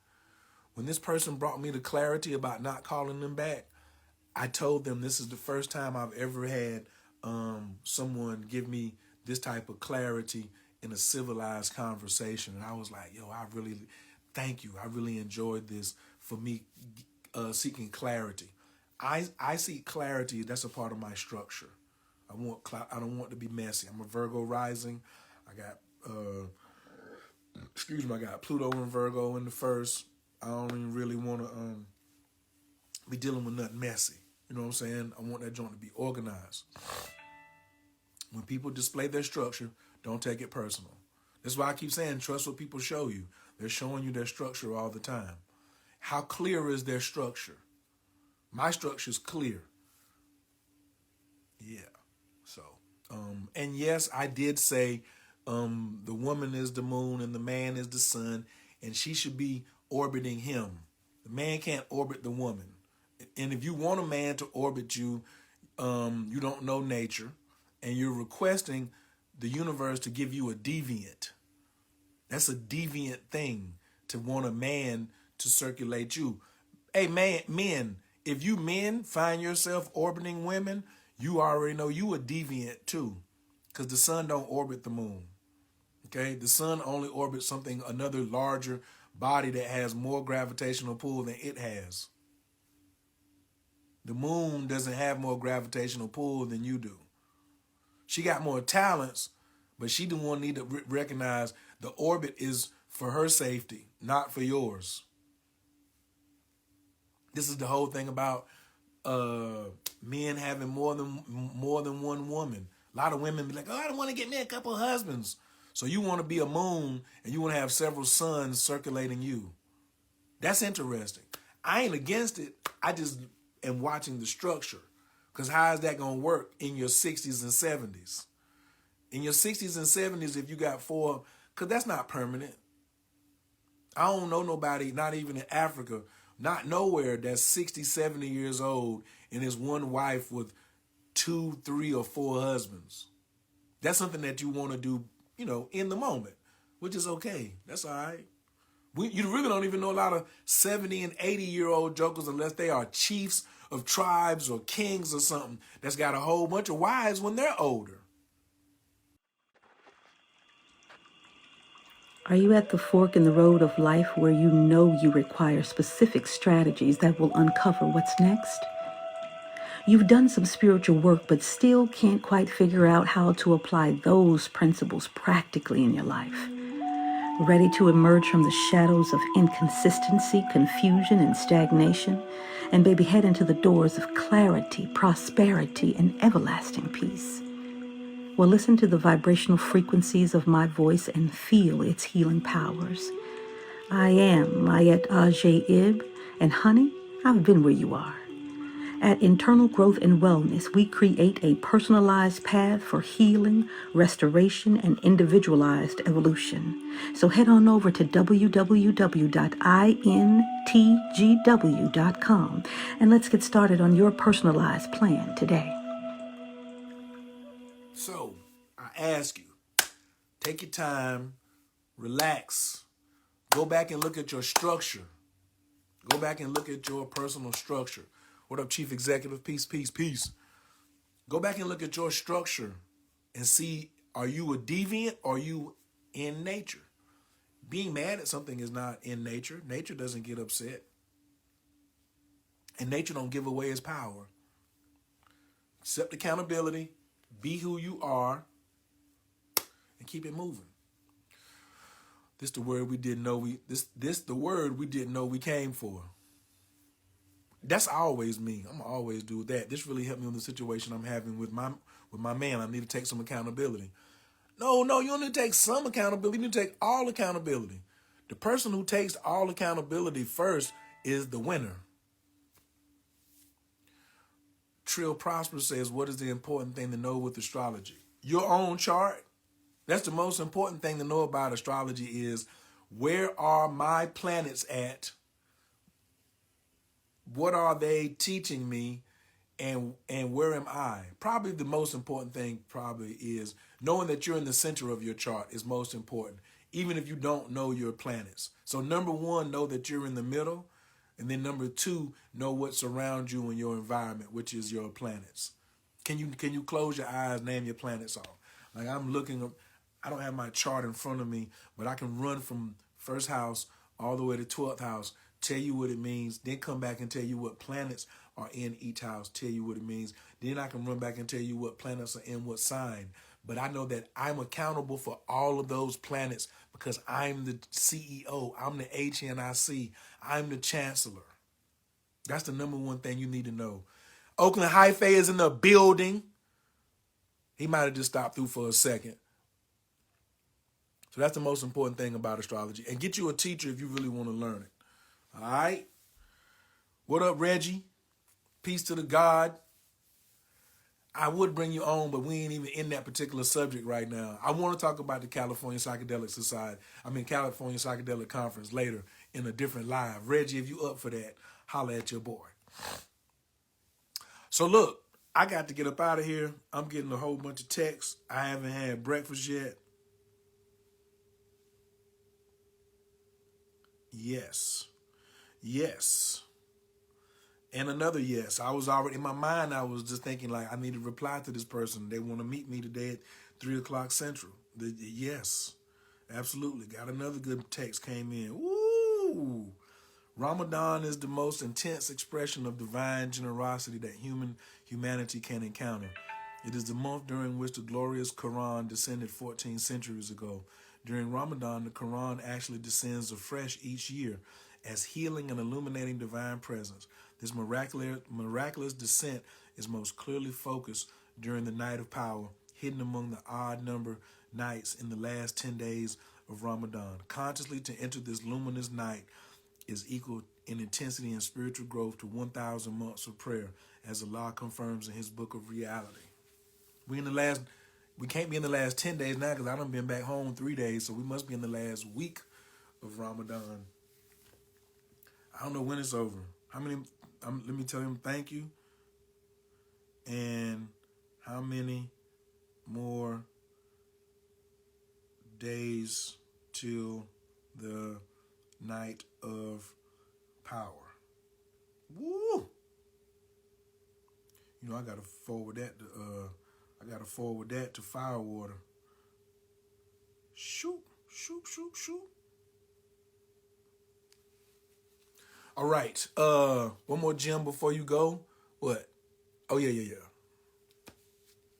When this person brought me the clarity about not calling them back, I told them this is the first time I've ever had someone give me this type of clarity in a civilized conversation. And I was like, yo, I really thank you. I really enjoyed this for me seeking clarity. I seek clarity. That's a part of my structure. I don't want to be messy. I'm a Virgo rising. I got I got Pluto and Virgo in the first. I don't even really want to be dealing with nothing messy. You know what I'm saying? I want that joint to be organized. When people display their structure, don't take it personal. That's why I keep saying trust what people show you. They're showing you their structure all the time. How clear is their structure? My structure is clear. Yeah. So, and yes, I did say the woman is the moon and the man is the sun, and she should be orbiting him. The man can't orbit the woman. And if you want a man to orbit you, you don't know nature, and you're requesting the universe to give you a deviant. That's a deviant thing to want a man to circulate you. Hey, men, if you men find yourself orbiting women, you already know you a deviant too, because the sun don't orbit the moon. Okay, the sun only orbits another larger body that has more gravitational pull than it has. The moon doesn't have more gravitational pull than you do. She got more talents, but she the one need to recognize the orbit is for her safety, not for yours. This is the whole thing about men having more than one woman. A lot of women be like, oh, I don't want to get me a couple of husbands. So you want to be a moon and you want to have several suns circulating you. That's interesting. I ain't against it. I just am watching the structure. Because how is that going to work in your 60s and 70s? In your 60s and 70s, if you got four, because that's not permanent. I don't know nobody, not even in Africa, not nowhere, that's 60, 70 years old and is one wife with 2, 3, or 4 husbands. That's something that you want to do, in the moment, which is okay. That's all right. You really don't even know a lot of 70 and 80-year-old jokers unless they are chiefs of tribes or kings or something that's got a whole bunch of wives when they're older. Are you at the fork in the road of life where you know you require specific strategies that will uncover what's next? You've done some spiritual work, but still can't quite figure out how to apply those principles practically in your life. Ready to emerge from the shadows of inconsistency, confusion, and stagnation, and baby, head into the doors of clarity, prosperity, and everlasting peace. Well, listen to the vibrational frequencies of my voice and feel its healing powers. I am Mayet Ajay-Ib, and honey, I've been where you are. At Internal Growth and Wellness, we create a personalized path for healing, restoration, and individualized evolution. So head on over to www.intgw.com and let's get started on your personalized plan today. So, I ask you, take your time, relax, go back and look at your structure. Go back and look at your personal structure. What up, Chief Executive? Peace, peace, peace. Go back and look at your structure and see, are you a deviant or are you in nature? Being mad at something is not in nature. Nature doesn't get upset. And nature don't give away its power. Accept accountability, be who you are, and keep it moving. This the word we didn't know this the word we didn't know we came for. That's always me. I'm gonna always do that. This really helped me with the situation I'm having with my man. I need to take some accountability. No, you don't need to take some accountability. You need to take all accountability. The person who takes all accountability first is the winner. Trill Prosper says, what is the important thing to know with astrology? Your own chart. That's the most important thing to know about astrology is where are my planets at? What are they teaching me? And where am I? Probably the most important thing probably is knowing that you're in the center of your chart is most important, even if you don't know your planets. So number one, know that you're in the middle. And then number two, know what surrounds you in your environment, which is your planets. Can you close your eyes, name your planets off? Like I'm looking, I don't have my chart in front of me, but I can run from first house all the way to 12th house, tell you what it means, then come back and tell you what planets are in each house, tell you what it means. Then I can run back and tell you what planets are in what sign. But I know that I'm accountable for all of those planets because I'm the CEO. I'm the HNIC. I'm the chancellor. That's the number one thing you need to know. Oakland Hyphae is in the building. He might have just stopped through for a second. So that's the most important thing about astrology. And get you a teacher if you really want to learn it. All right? What up, Reggie? Peace to the God. I would bring you on, but we ain't even in that particular subject right now. I want to talk about the California Psychedelic California Psychedelic Conference later in a different live. Reggie, if you up for that, holla at your boy. So look, I got to get up out of here. I'm getting a whole bunch of texts. I haven't had breakfast yet. Yes. And another yes. I was already, in my mind, I was just thinking like, I need to reply to this person. They want to meet me today at 3 o'clock Central. Yes, absolutely. Got another good text came in. Woo! Ramadan is the most intense expression of divine generosity that humanity can encounter. It is the month during which the glorious Quran descended 14 centuries ago. During Ramadan, the Quran actually descends afresh each year as healing and illuminating divine presence. This miraculous descent is most clearly focused during the night of power, hidden among the odd number nights in the last 10 days of Ramadan. Consciously to enter this luminous night is equal in intensity and spiritual growth to 1,000 months of prayer, as Allah confirms in his book of reality. We can't be in the last 10 days now because I done been back home 3 days, so we must be in the last week of Ramadan. I don't know when it's over. Let me tell him thank you. And how many more days till the night of power? Woo! You know, I gotta forward that to Firewater. Shoot. All right. One more gem before you go. What? Oh, yeah.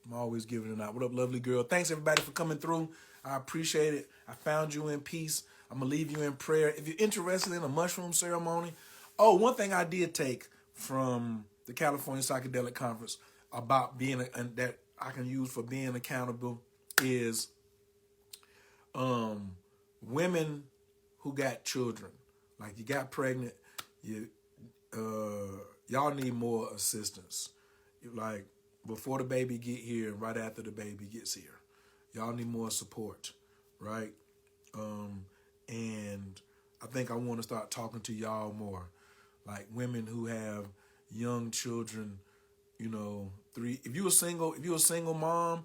I'm always giving it out. What up, lovely girl? Thanks, everybody, for coming through. I appreciate it. I found you in peace. I'm going to leave you in prayer. If you're interested in a mushroom ceremony. Oh, one thing I did take from the California Psychedelic Conference about that I can use for being accountable is women who got children. Like you got pregnant, y'all need more assistance. Like before the baby get here and right after the baby gets here, y'all need more support, right? And I think I want to start talking to y'all more, like women who have young children. You know, if you're a single mom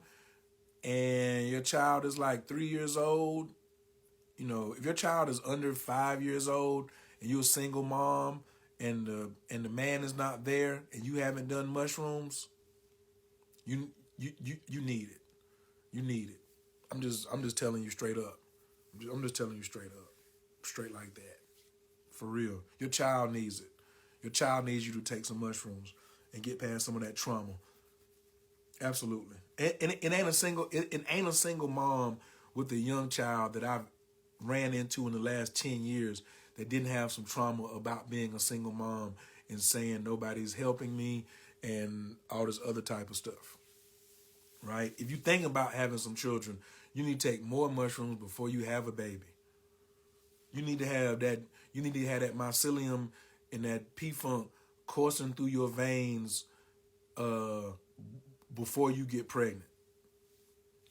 and your child is like 3 years old, you know, if your child is under 5 years old and you're a single mom and the man is not there and you haven't done mushrooms, you need it. You need it. I'm just telling you straight up. I'm just telling you straight up. Straight like that. For real. Your child needs it. Your child needs you to take some mushrooms and get past some of that trauma. Absolutely. And it ain't a single mom with a young child that I've ran into in the last 10 years that didn't have some trauma about being a single mom and saying nobody's helping me and all this other type of stuff, right? If you think about having some children, you need to take more mushrooms before you have a baby. You need to have that mycelium and that P-funk coursing through your veins before you get pregnant.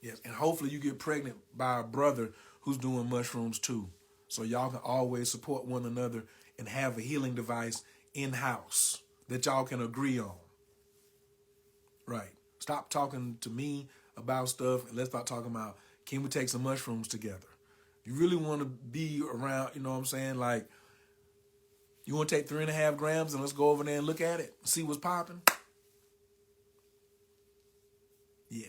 Yes, and hopefully you get pregnant by a brother who's doing mushrooms too. So y'all can always support one another and have a healing device in-house that y'all can agree on. Right. Stop talking to me about stuff and let's start talking about, can we take some mushrooms together? You really want to be around, you know what I'm saying? Like, you want to take 3.5 grams and let's go over there and look at it, see what's popping? Yeah.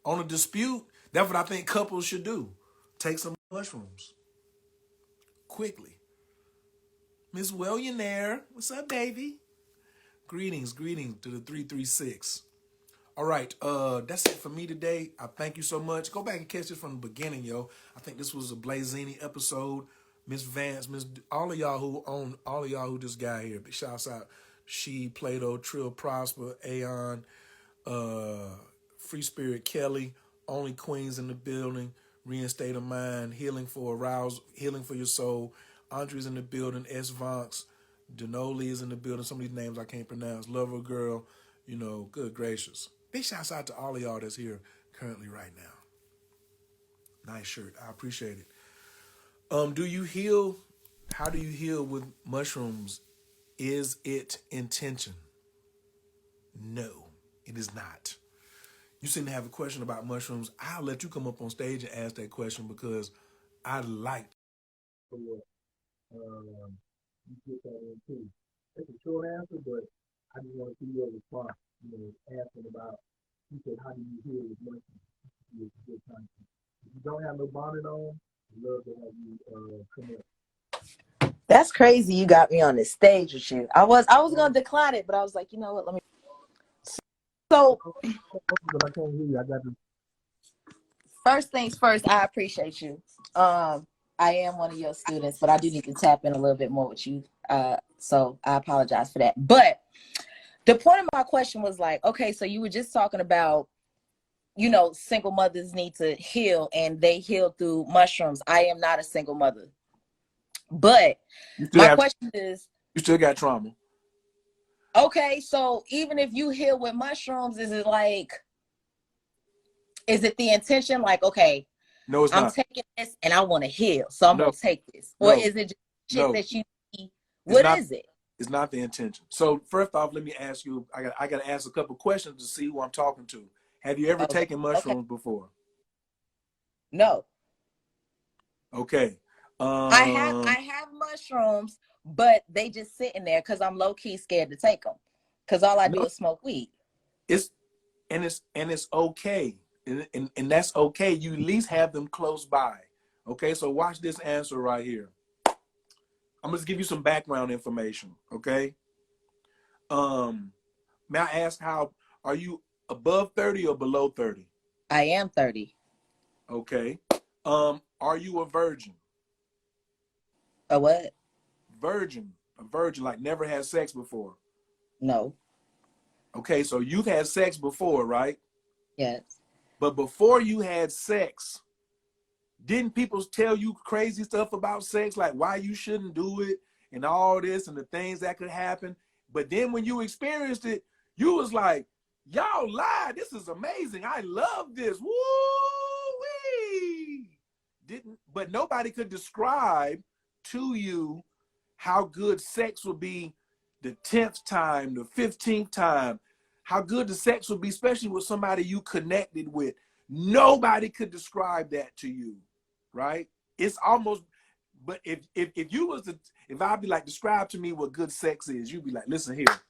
On a dispute, that's what I think couples should do. Take some mushrooms. Quickly. Miss Willionaire, what's up, baby? Greetings to the 336. All right, that's it for me today. I thank you so much. Go back and catch it from the beginning, yo. I think this was a Blazini episode. Miss Vance, all of y'all who just got here. Big shouts out. She, Plato, Trill Prosper, Aeon, Free Spirit Kelly, Only Queens in the building, Reinstate of Mind, Healing for Arousal, Healing for Your Soul. Andre's in the building, S. Vonks, Denoli is in the building. Some of these names I can't pronounce. Lover Girl, you know, good gracious. Big shouts out to all of y'all that's here currently right now. Nice shirt. I appreciate it. Do you heal? How do you heal with mushrooms? Is it intention? No, it is not. You seem to have a question about mushrooms. I'll let you come up on stage and ask that question because I'd like to you get that in too. It's a short answer, but I just want to see your response. You know, asking about, you said, how do you heal with mushrooms? It's a good time. If you don't have no bonnet on, I'd love to have you come up. That's crazy. You got me on the stage with you. I was gonna decline it, but I was like, you know what? Let me. So, I can't hear you. I got to. First things first, I appreciate you. I am one of your students, but I do need to tap in a little bit more with you. So I apologize for that. But the point of my question was like, okay, so you were just talking about, you know, single mothers need to heal and they heal through mushrooms. I am not a single mother. But my question is, you still got trauma. Okay, so even if you heal with mushrooms, is it the intention? Like, okay, no, it's I'm not. taking this and I want to heal, so I'm gonna take this. Or is it just shit that you see? What is it? It's not the intention. So first off, let me ask you, I gotta ask a couple questions to see who I'm talking to. Have you ever taken mushrooms before? No. Okay. I have mushrooms, but they just sitting there because I'm low key scared to take them. Because all I do is smoke weed. It's okay. And that's okay. You at least have them close by. Okay, so watch this answer right here. I'm gonna give you some background information. Okay. May I ask, how are you, above 30 or below 30? I am 30. Okay. Are you a virgin? A what? Virgin. A virgin, like never had sex before? No. Okay, so you've had sex before, right? Yes. But before you had sex, didn't people tell you crazy stuff about sex, like why you shouldn't do it and all this and the things that could happen? But then when you experienced it, you was like, y'all lied. This is amazing. I love this. Woo-wee. But nobody could describe to you how good sex would be the 10th time, the 15th time, how good the sex would be, especially with somebody you connected with. Nobody could describe that to you, right? It's almost, but if you was to, if I'd be like, describe to me what good sex is, you'd be like, listen here,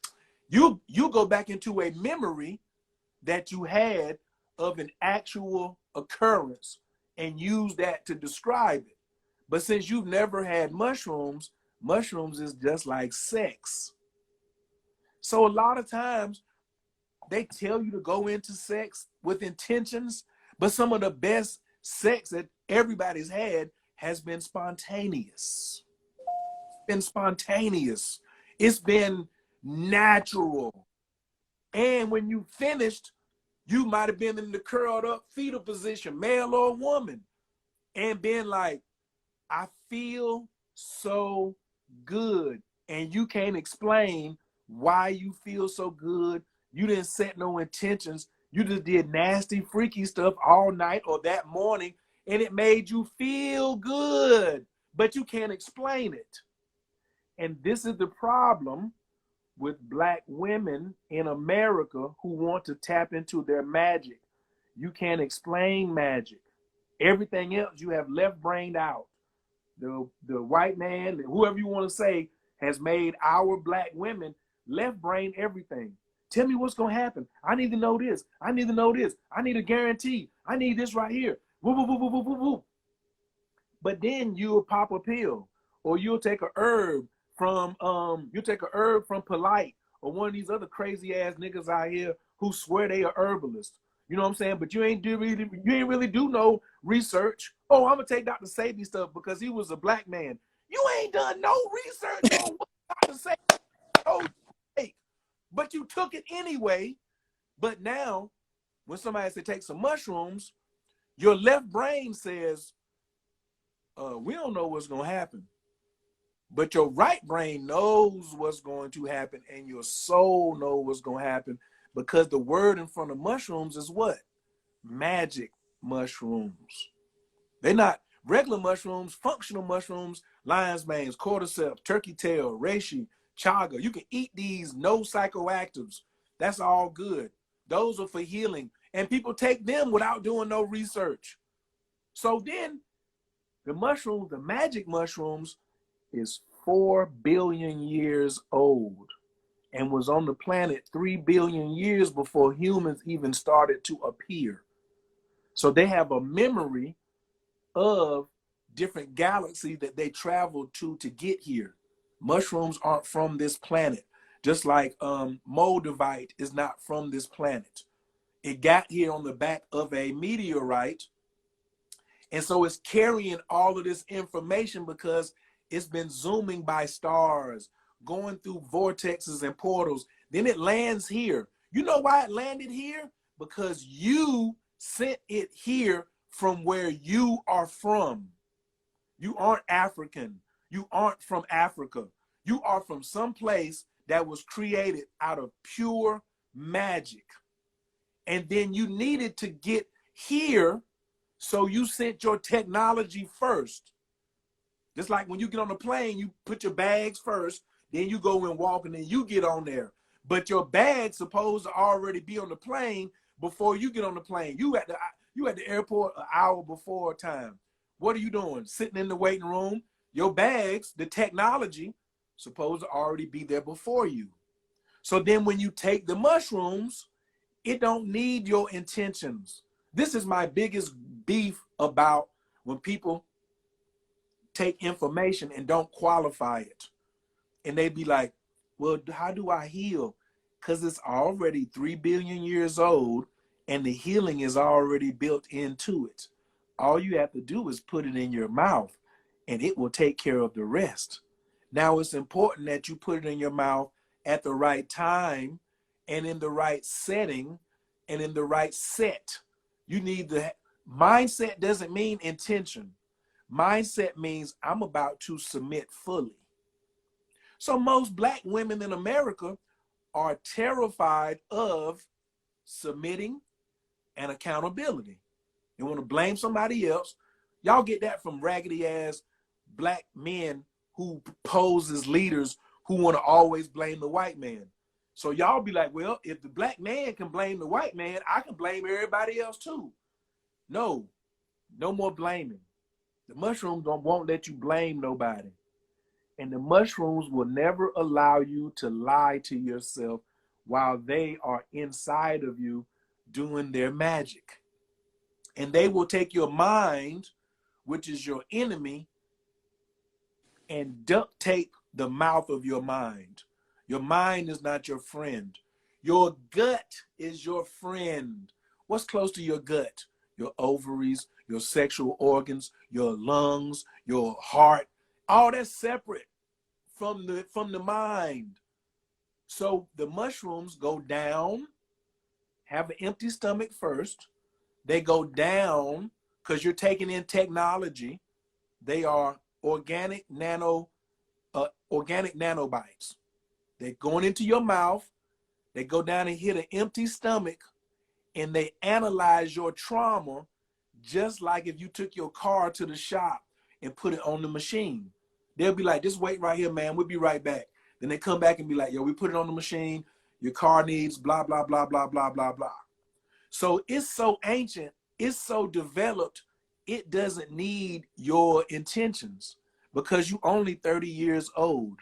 you go back into a memory that you had of an actual occurrence and use that to describe it. But since you've never had mushrooms, mushrooms is just like sex. So a lot of times they tell you to go into sex with intentions, but some of the best sex that everybody's had has been spontaneous. Been spontaneous. It's been natural. And when you finished, you might have been in the curled up fetal position, male or woman, and been like, I feel so good. And you can't explain why you feel so good. You didn't set no intentions. You just did nasty, freaky stuff all night or that morning, and it made you feel good, but you can't explain it. And this is the problem with Black women in America who want to tap into their magic. You can't explain magic. Everything else you have left brained out. The white man, whoever you want to say, has made our Black women left brain everything. Tell me what's going to happen. I need to know this. I need to know this. I need a guarantee. I need this right here. Woo, woo, woo, woo, woo, woo, woo. But then you'll pop a pill, or you'll take a herb from Polite, or one of these other crazy ass niggas out here who swear they are herbalists. You know what I'm saying? But you ain't really do no research. Oh, I'm gonna take Dr. Sebi stuff because he was a Black man. You ain't done no research on what Dr. Sebi told you to take, but you took it anyway. But now, when somebody says take some mushrooms, your left brain says, we don't know what's gonna happen. But your right brain knows what's going to happen, and your soul knows what's going to happen, because the word in front of mushrooms is what? Magic mushrooms. They're not regular mushrooms, functional mushrooms, lion's manes, cordyceps, turkey tail, reishi, chaga. You can eat these, no psychoactives. That's all good. Those are for healing. And people take them without doing no research. So then the mushrooms, the magic mushrooms, is 4 billion years old and was on the planet 3 billion years before humans even started to appear. So they have a memory of different galaxies that they traveled to get here. Mushrooms aren't from this planet, just like Moldavite is not from this planet. It got here on the back of a meteorite, and so it's carrying all of this information because it's been zooming by stars, going through vortexes and portals. Then it lands here. You know why it landed here? Because you sent it here from where you are from. You aren't African. You aren't from Africa. You are from some place that was created out of pure magic. And then you needed to get here, so you sent your technology first. Just like when you get on a plane, you put your bags first, then you go and walk, and then you get on there. But your bag's supposed to already be on the plane before you get on the plane. You at the airport an hour before time. What are you doing? Sitting in the waiting room. Your bags, the technology, supposed to already be there before you. So then when you take the mushrooms, it don't need your intentions. This is my biggest beef about when people take information and don't qualify it. And they be like, well, how do I heal? Because it's already 3 billion years old and the healing is already built into it. All you have to do is put it in your mouth and it will take care of the rest. Now it's important that you put it in your mouth at the right time and in the right setting and in the right set. You need the mindset. Doesn't mean intention. Mindset means I'm about to submit fully. So most Black women in America are terrified of submitting and accountability. They want to blame somebody else. Y'all get that from raggedy ass Black men who pose as leaders who want to always blame the white man. So y'all be like, well, if the Black man can blame the white man, I can blame everybody else too. No, no more blaming. The mushrooms won't let you blame nobody. And the mushrooms will never allow you to lie to yourself while they are inside of you doing their magic. And they will take your mind, which is your enemy, and duct tape the mouth of your mind. Your mind is not your friend. Your gut is your friend. What's close to your gut? your ovaries, your sexual organs, your lungs, your heart, all that's separate from the mind. So the mushrooms go down, have an empty stomach first. They go down because you're taking in technology. They are organic nanobites. They're going into your mouth. They go down and hit an empty stomach, and they analyze your trauma just like if you took your car to the shop and put it on the machine. They'll be like, just wait right here, man. We'll be right back. Then they come back and be like, yo, we put it on the machine. Your car needs blah, blah, blah, blah, blah, blah, blah. So it's so ancient. It's so developed. It doesn't need your intentions because you only 30 years old.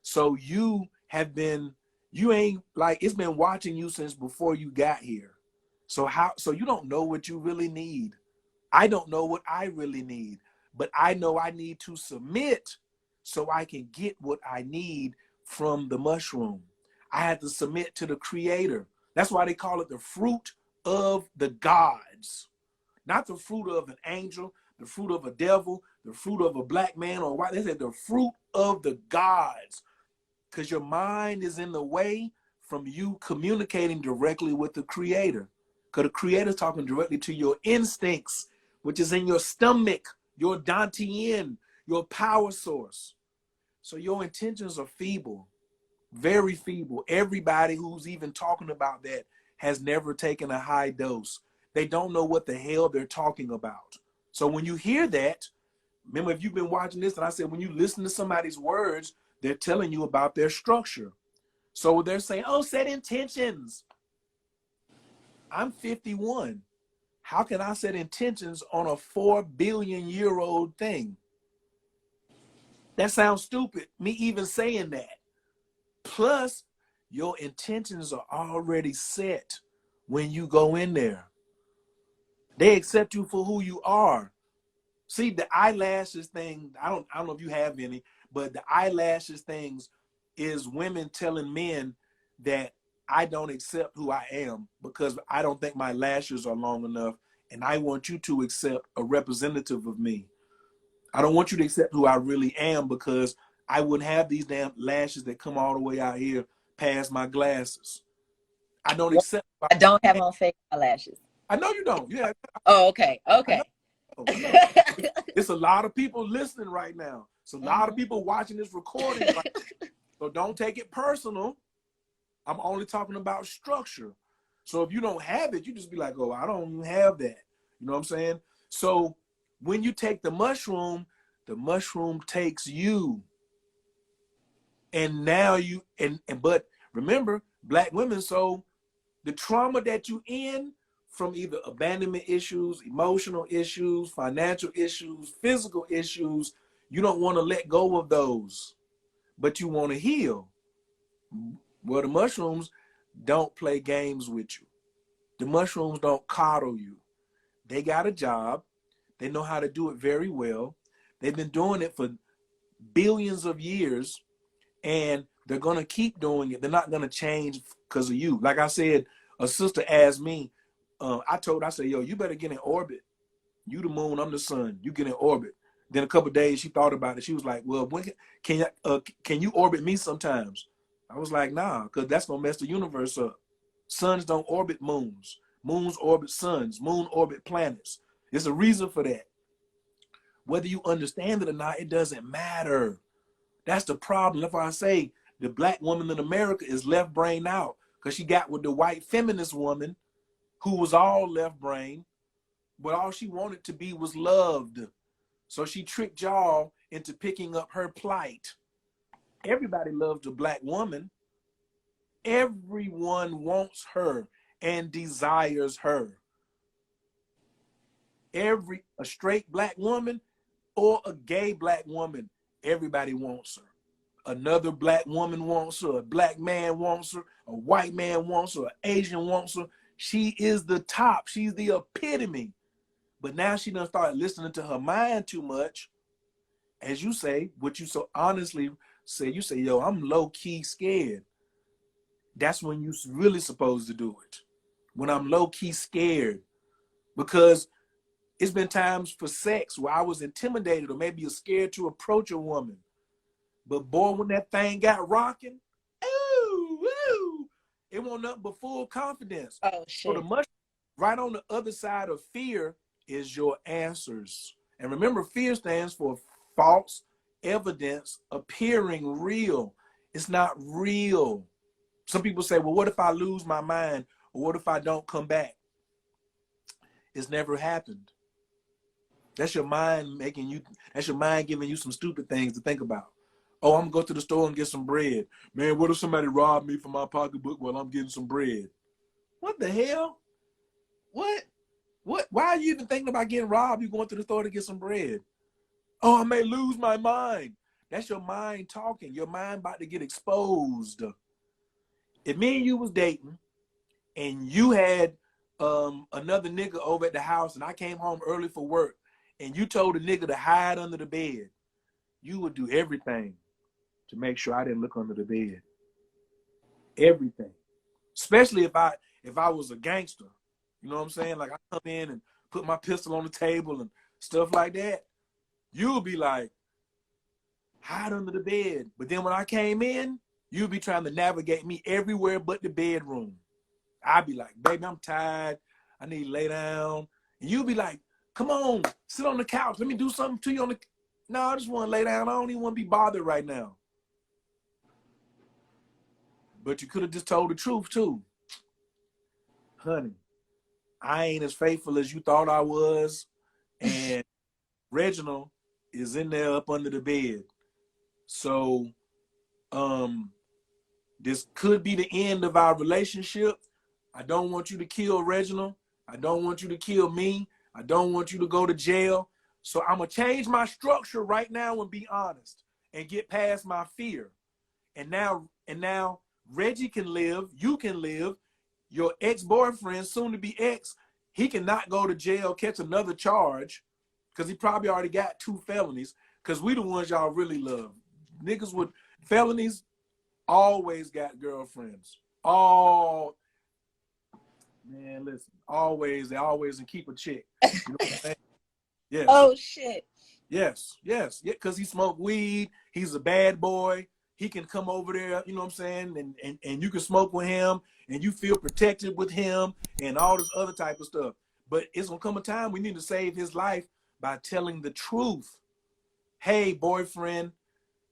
So you ain't like, it's been watching you since before you got here. So you don't know what you really need. I don't know what I really need, but I know I need to submit so I can get what I need from the mushroom. I had to submit to the creator. That's why they call it the fruit of the gods, not the fruit of an angel, the fruit of a devil, the fruit of a black man or white. They said the fruit of the gods, because your mind is in the way from you communicating directly with the creator. Because the creator is talking directly to your instincts, which is in your stomach, your Dantian, your power source. So your intentions are feeble, very feeble. Everybody who's even talking about that has never taken a high dose. They don't know what the hell they're talking about. So when you hear that, remember, if you've been watching this, and I said, when you listen to somebody's words, they're telling you about their structure. So they're saying, oh, set intentions. I'm 51. How can I set intentions on a 4 billion year old thing? That sounds stupid, me even saying that. Plus, your intentions are already set when you go in there. They accept you for who you are. See, the eyelashes thing, I don't know if you have any, but the eyelashes things is women telling men that I don't accept who I am because I don't think my lashes are long enough, and I want you to accept a representative of me. I don't want you to accept who I really am because I wouldn't have these damn lashes that come all the way out here past my glasses. I don't accept. I don't have on fake eyelashes. I know you don't. Yeah. Oh, okay. Okay. I know. It's a lot of people listening right now. It's a lot of people watching this recording right now. So don't take it personal. I'm only talking about structure. So if you don't have it, you just be like, oh, I don't even have that. You know what I'm saying? So when you take the mushroom takes you. And now but remember, black women, so the trauma that you in from either abandonment issues, emotional issues, financial issues, physical issues, you don't want to let go of those, but you want to heal. Well, the mushrooms don't play games with you. The mushrooms don't coddle you. They got a job. They know how to do it very well. They've been doing it for billions of years, and they're going to keep doing it. They're not going to change because of you. Like I said, a sister asked me, I said, yo, you better get in orbit. You the moon, I'm the sun. You get in orbit. Then a couple of days she thought about it. She was like, well, when can you orbit me sometimes? I was like, nah, because that's going to mess the universe up. Suns don't orbit moons. Moons orbit suns. Moon orbit planets. There's a reason for that. Whether you understand it or not, it doesn't matter. That's the problem. That's why I say the black woman in America is left brain out, because she got with the white feminist woman who was all left brain, but all she wanted to be was loved. So she tricked y'all into picking up her plight. Everybody loves a black woman. Everyone wants her and desires her. A straight black woman or a gay black woman, everybody wants her. Another black woman wants her, a black man wants her, a white man wants her, an Asian wants her. She is the top. She's the epitome. But now she done started listening to her mind too much. As you say, what you so honestly say, you say, yo, I'm low-key scared. That's when you really supposed to do it. When I'm low-key scared. Because It's been times for sex where I was intimidated or maybe scared to approach a woman. But boy, when that thing got rocking, ooh, ooh, it won't nothing but full confidence. Oh So the shit. mushroom, right on the other side of fear is your answers. And remember, fear stands for false evidence appearing real. It's not real. Some people say, well, what if I lose my mind? Or what if I don't come back? It's never happened. That's your mind that's your mind giving you some stupid things to think about. Oh, I'm gonna go to the store and get some bread. Man, what if somebody robbed me from my pocketbook while I'm getting some bread? What the hell? What? Why are you even thinking about getting robbed? You going to the store to get some bread? Oh, I may lose my mind. That's your mind talking. Your mind about to get exposed. If me and you was dating and you had another nigga over at the house and I came home early for work and you told the nigga to hide under the bed, you would do everything to make sure I didn't look under the bed. Everything. Especially if I was a gangster. You know what I'm saying? Like I come in and put my pistol on the table and stuff like that. You'll be like, hide under the bed. But then when I came in, you'll be trying to navigate me everywhere but the bedroom. I'd be like, baby, I'm tired. I need to lay down. And you'll be like, come on, sit on the couch. Let me do something to you on the. No, I just want to lay down. I don't even want to be bothered right now. But you could have just told the truth too. Honey, I ain't as faithful as you thought I was. And Reginald is in there up under the bed. So this could be the end of our relationship. I don't want you to kill Reginald. I don't want you to kill me. I don't want you to go to jail. So I'm going to change my structure right now and be honest and get past my fear. And now Reggie can live. You can live. Your ex-boyfriend, soon to be ex, he cannot go to jail, catch another charge because he probably already got 2 felonies because we the ones y'all really love. Niggas with felonies always got girlfriends. Man, listen, they always and keep a chick. You know what I'm saying? Yes. Oh shit. Yes, yeah, because he smoked weed. He's a bad boy. He can come over there, you know what I'm saying, and you can smoke with him, and you feel protected with him, and all this other type of stuff. But it's gonna come a time we need to save his life by telling the truth. Hey, boyfriend,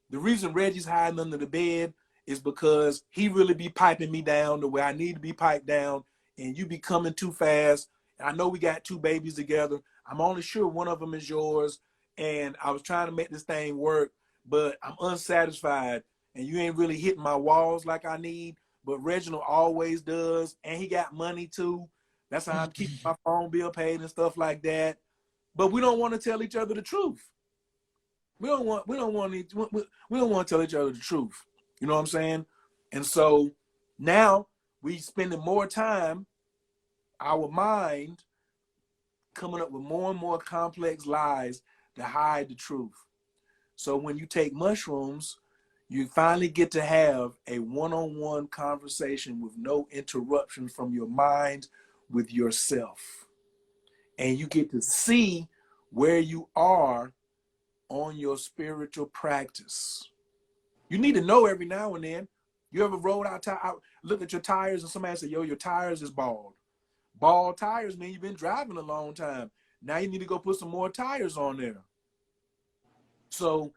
the reason Reggie's hiding under the bed is because he really be piping me down the way I need to be piped down, and you be coming too fast. I know we got 2 babies together. I'm only sure one of them is yours, and I was trying to make this thing work, but I'm unsatisfied, and you ain't really hitting my walls like I need, but Reginald always does, and he got money too. That's how I'm keeping my phone bill paid and stuff like that. But we don't want to tell each other the truth. We don't want to tell each other the truth. You know what I'm saying? And so now we spending more time, our mind coming up with more and more complex lies to hide the truth. So when you take mushrooms, you finally get to have a one-on-one conversation with no interruption from your mind with yourself. And you get to see where you are on your spiritual practice. You need to know every now and then. You ever rolled out, look at your tires and somebody say, yo, your tires is bald. Bald tires mean you've been driving a long time. Now you need to go put some more tires on there. So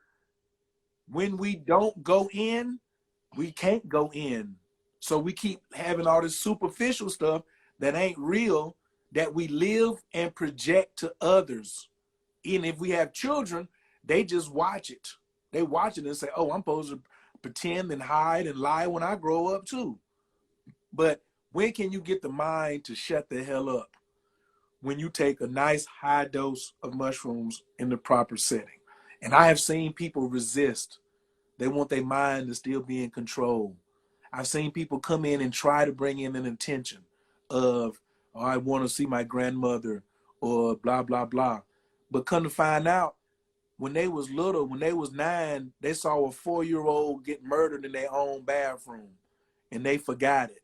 when we don't go in, we can't go in. So we keep having all this superficial stuff that ain't real that we live and project to others. And if we have children, they just watch it. They watch it and say, oh, I'm supposed to pretend and hide and lie when I grow up too. But when can you get the mind to shut the hell up? When you take a nice high dose of mushrooms in the proper setting. And I have seen people resist. They want their mind to still be in control. I've seen people come in and try to bring in an intention of, oh, I want to see my grandmother or blah, blah, blah. But come to find out, when they was little, when they was 9, they saw a 4-year-old get murdered in their own bathroom and they forgot it.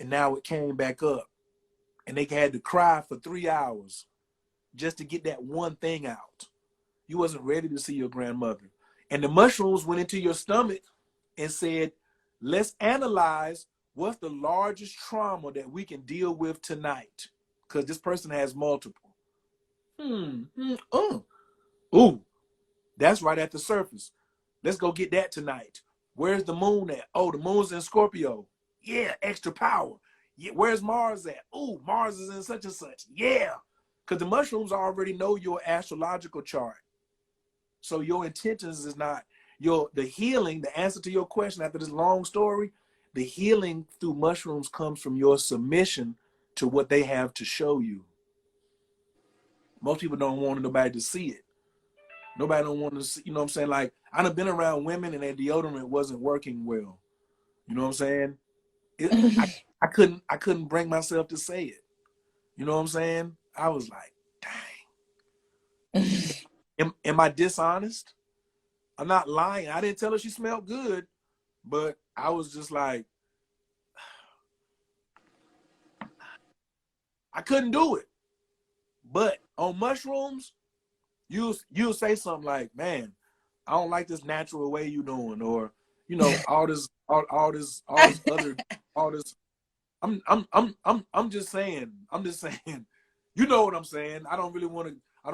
And now it came back up and they had to cry for 3 hours. just to get that one thing out. You wasn't ready to see your grandmother. And the mushrooms went into your stomach and said, let's analyze what's the largest trauma that we can deal with tonight. Because this person has multiple. Ooh, that's right at the surface. Let's go get that tonight. Where's the moon at? Oh, the moon's in Scorpio. Yeah, extra power. Yeah, where's Mars at? Ooh, Mars is in such and such. Yeah, because the mushrooms already know your astrological chart. So your intentions is not the healing, the answer to your question after this long story, the healing through mushrooms comes from your submission to what they have to show you. Most people don't want nobody to see it. Nobody don't want to see, you know what I'm saying? Like, I done been around women and their deodorant wasn't working well. You know what I'm saying? I couldn't bring myself to say it. You know what I'm saying? I was like, dang. Am I dishonest? I'm not lying. I didn't tell her she smelled good, but I was just like, I couldn't do it. But on mushrooms, you'll say something like, man, I don't like this natural way you doing, or, you know, all this other. I'm just saying, you know what I'm saying? I don't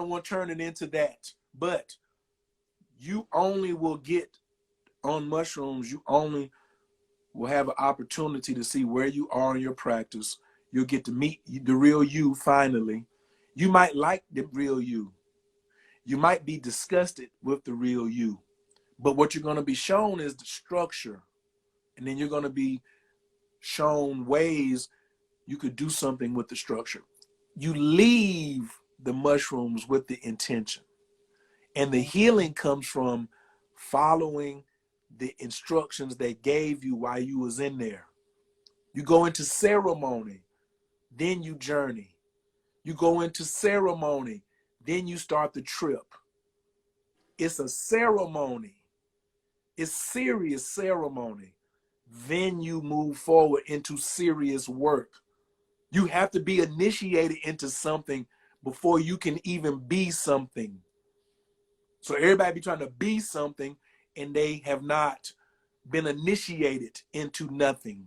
want to turn it into that, but you only will get on mushrooms, you only will have an opportunity to see where you are in your practice. You'll get to meet the real you finally. You might like the real you. You might be disgusted with the real you. But what you're going to be shown is the structure. And then you're going to be shown ways you could do something with the structure. You leave the mushrooms with the intention. And the healing comes from following the instructions they gave you while you was in there. You go into ceremony, then you journey. You go into ceremony, then you start the trip. It's a ceremony. It's serious ceremony. Then you move forward into serious work. You have to be initiated into something before you can even be something. So everybody be trying to be something and they have not been initiated into nothing.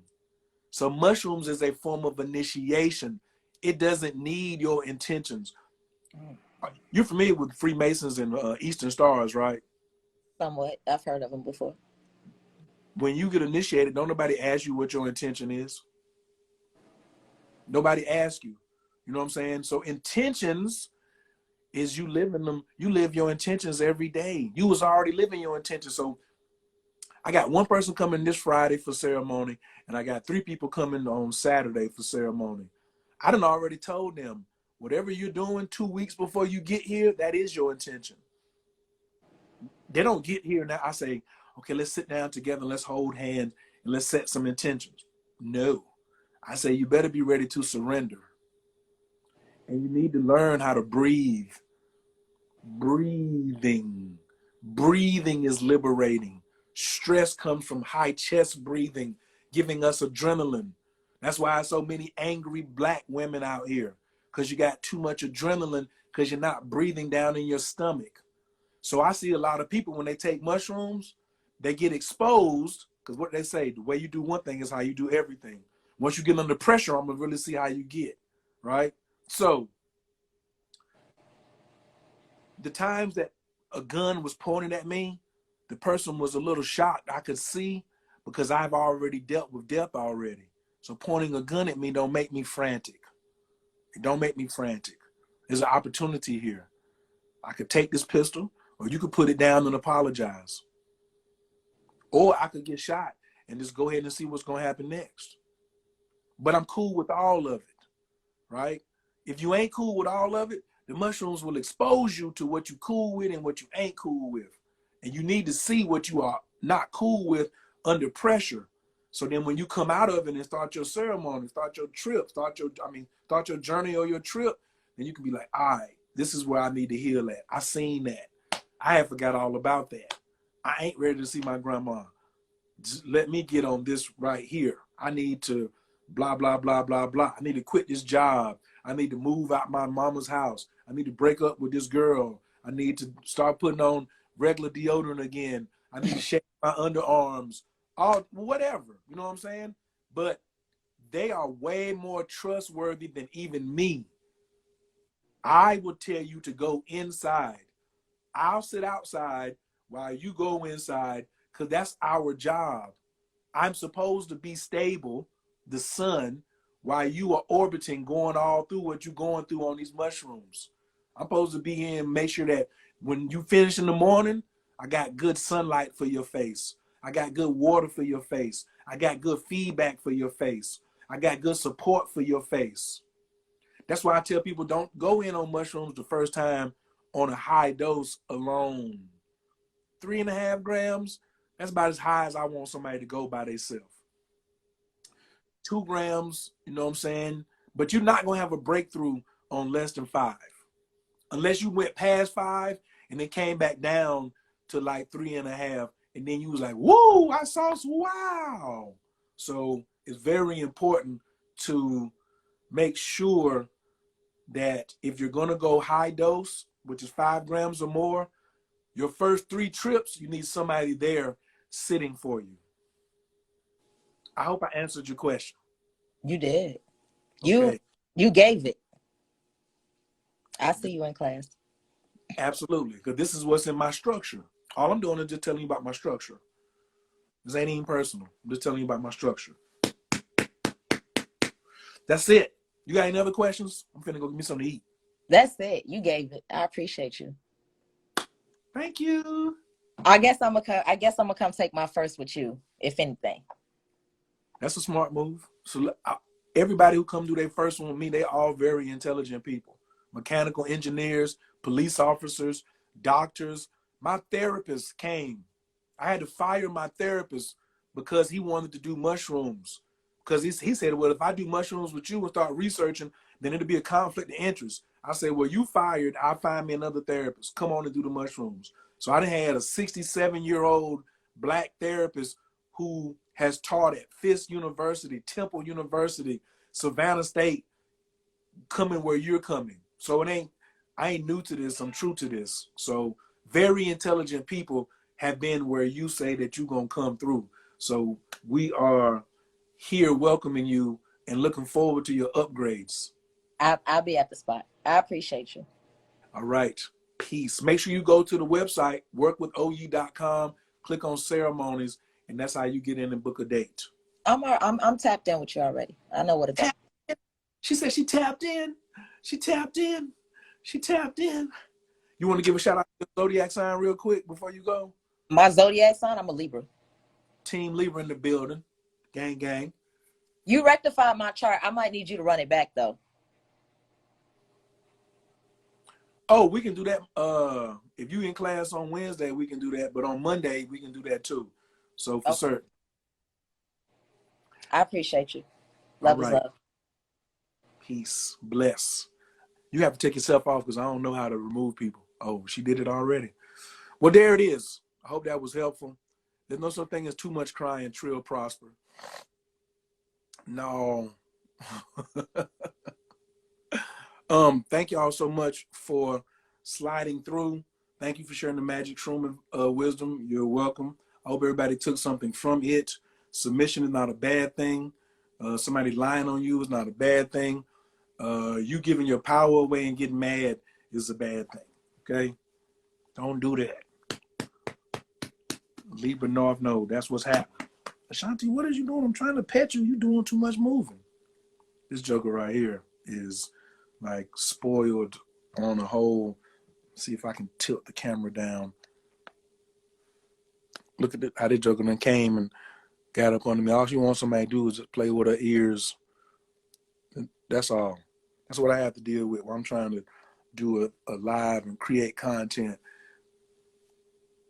So mushrooms is a form of initiation. It doesn't need your intentions. You're familiar with Freemasons and Eastern Stars, right? Somewhat. I've heard of them before. When you get initiated, don't nobody ask you what your intention is. Nobody asks you. You know what I'm saying? So intentions is you living them. You live your intentions every day. You was already living your intentions. So I got one person coming this Friday for ceremony, and I got 3 people coming on Saturday for ceremony. I done already told them, whatever you're doing 2 weeks before you get here, that is your intention. They don't get here now. I say, okay, let's sit down together, let's hold hands, and let's set some intentions. No. I say, you better be ready to surrender. And you need to learn how to breathe. Breathing. Breathing is liberating. Stress comes from high chest breathing, giving us adrenaline. That's why so many angry Black women out here, because you got too much adrenaline because you're not breathing down in your stomach. So I see a lot of people when they take mushrooms, they get exposed because what they say, the way you do one thing is how you do everything. Once you get under pressure, I'm going to really see how you get, right? So the times that a gun was pointed at me, the person was a little shocked. I could see because I've already dealt with death already. So pointing a gun at me don't make me frantic. It don't make me frantic. There's an opportunity here. I could take this pistol, or you could put it down and apologize. Or I could get shot and just go ahead and see what's going to happen next. But I'm cool with all of it, right? If you ain't cool with all of it, the mushrooms will expose you to what you cool with and what you ain't cool with. And you need to see what you are not cool with under pressure. So then when you come out of it and start your ceremony, start your trip, start your journey or your trip, then you can be like, all right, this is where I need to heal at. I seen that. I had forgot all about that. I ain't ready to see my grandma. Just let me get on this right here. I need to blah, blah, blah, blah, blah. I need to quit this job. I need to move out my mama's house. I need to break up with this girl. I need to start putting on regular deodorant again. I need to shave my underarms, all whatever. You know what I'm saying? But they are way more trustworthy than even me. I would tell you to go inside. I'll sit outside while you go inside, because that's our job. I'm supposed to be stable, the sun, while you are orbiting, going all through what you're going through on these mushrooms. I'm supposed to be here and make sure that when you finish in the morning, I got good sunlight for your face. I got good water for your face. I got good feedback for your face. I got good support for your face. That's why I tell people don't go in on mushrooms the first time on a high dose alone. 3.5 grams, that's about as high as I want somebody to go by themselves. 2 grams, you know what I'm saying? But you're not going to have a breakthrough on less than 5. Unless you went past 5 and then came back down to like 3.5. And then you was like, whoa, I saw some wow. So it's very important to make sure that if you're going to go high dose, which is 5 grams or more, your first 3 trips, you need somebody there sitting for you. I hope I answered your question. You did. Okay. You gave it. I see you in class. Absolutely, because this is what's in my structure. All I'm doing is just telling you about my structure. This ain't even personal. I'm just telling you about my structure. That's it. You got any other questions? I'm finna go get me something to eat. That's it. You gave it. I appreciate you. Thank you. I guess I'm gonna come take my first with you, if anything. That's a smart move. So everybody who come do their first one with me, they all very intelligent people. Mechanical engineers, police officers, doctors. My therapist came. I had to fire my therapist because he wanted to do mushrooms. Because he said, well, if I do mushrooms with you and start researching, then it'll be a conflict of interest. I said, well, you fired. I'll find me another therapist. Come on and do the mushrooms. So I done had a 67-year-old Black therapist who has taught at Fisk University, Temple University, Savannah State, coming where you're coming. So I ain't new to this. I'm true to this. So very intelligent people have been where you say that you're going to come through. So we are here welcoming you and looking forward to your upgrades. I'll be at the spot. I appreciate you. All right. Peace. Make sure you go to the website, workwithoye.com, click on ceremonies, and that's how you get in and book a date. I'm tapped in with you already. I know what it's about. She said she tapped in. She tapped in. She tapped in. You want to give a shout out to the Zodiac sign real quick before you go? My zodiac sign, I'm a Libra. Team Libra in the building. Gang, gang. You rectified my chart. I might need you to run it back though. Oh, we can do that. If you in class on Wednesday, we can do that. But on Monday, we can do that too. So for certain. I appreciate you. Love is love. Peace. Bless. You have to take yourself off because I don't know how to remove people. Oh, she did it already. Well, there it is. I hope that was helpful. There's no such thing as too much crying, trill, prosper. No. Thank you all so much for sliding through. Thank you for sharing the magic shroom of wisdom. You're welcome. I hope everybody took something from it. Submission is not a bad thing. Somebody lying on you is not a bad thing. You giving your power away and getting mad is a bad thing. Okay? Don't do that. Libra North Node, that's what's happening. Ashanti, what is you doing? I'm trying to pet you. You're doing too much moving. This joker right here is like spoiled on a whole. See if I can tilt the camera down. Look at how this joker then came and got up under me. All she wants somebody to do is just play with her ears. That's all. That's what I have to deal with when I'm trying to do a live and create content.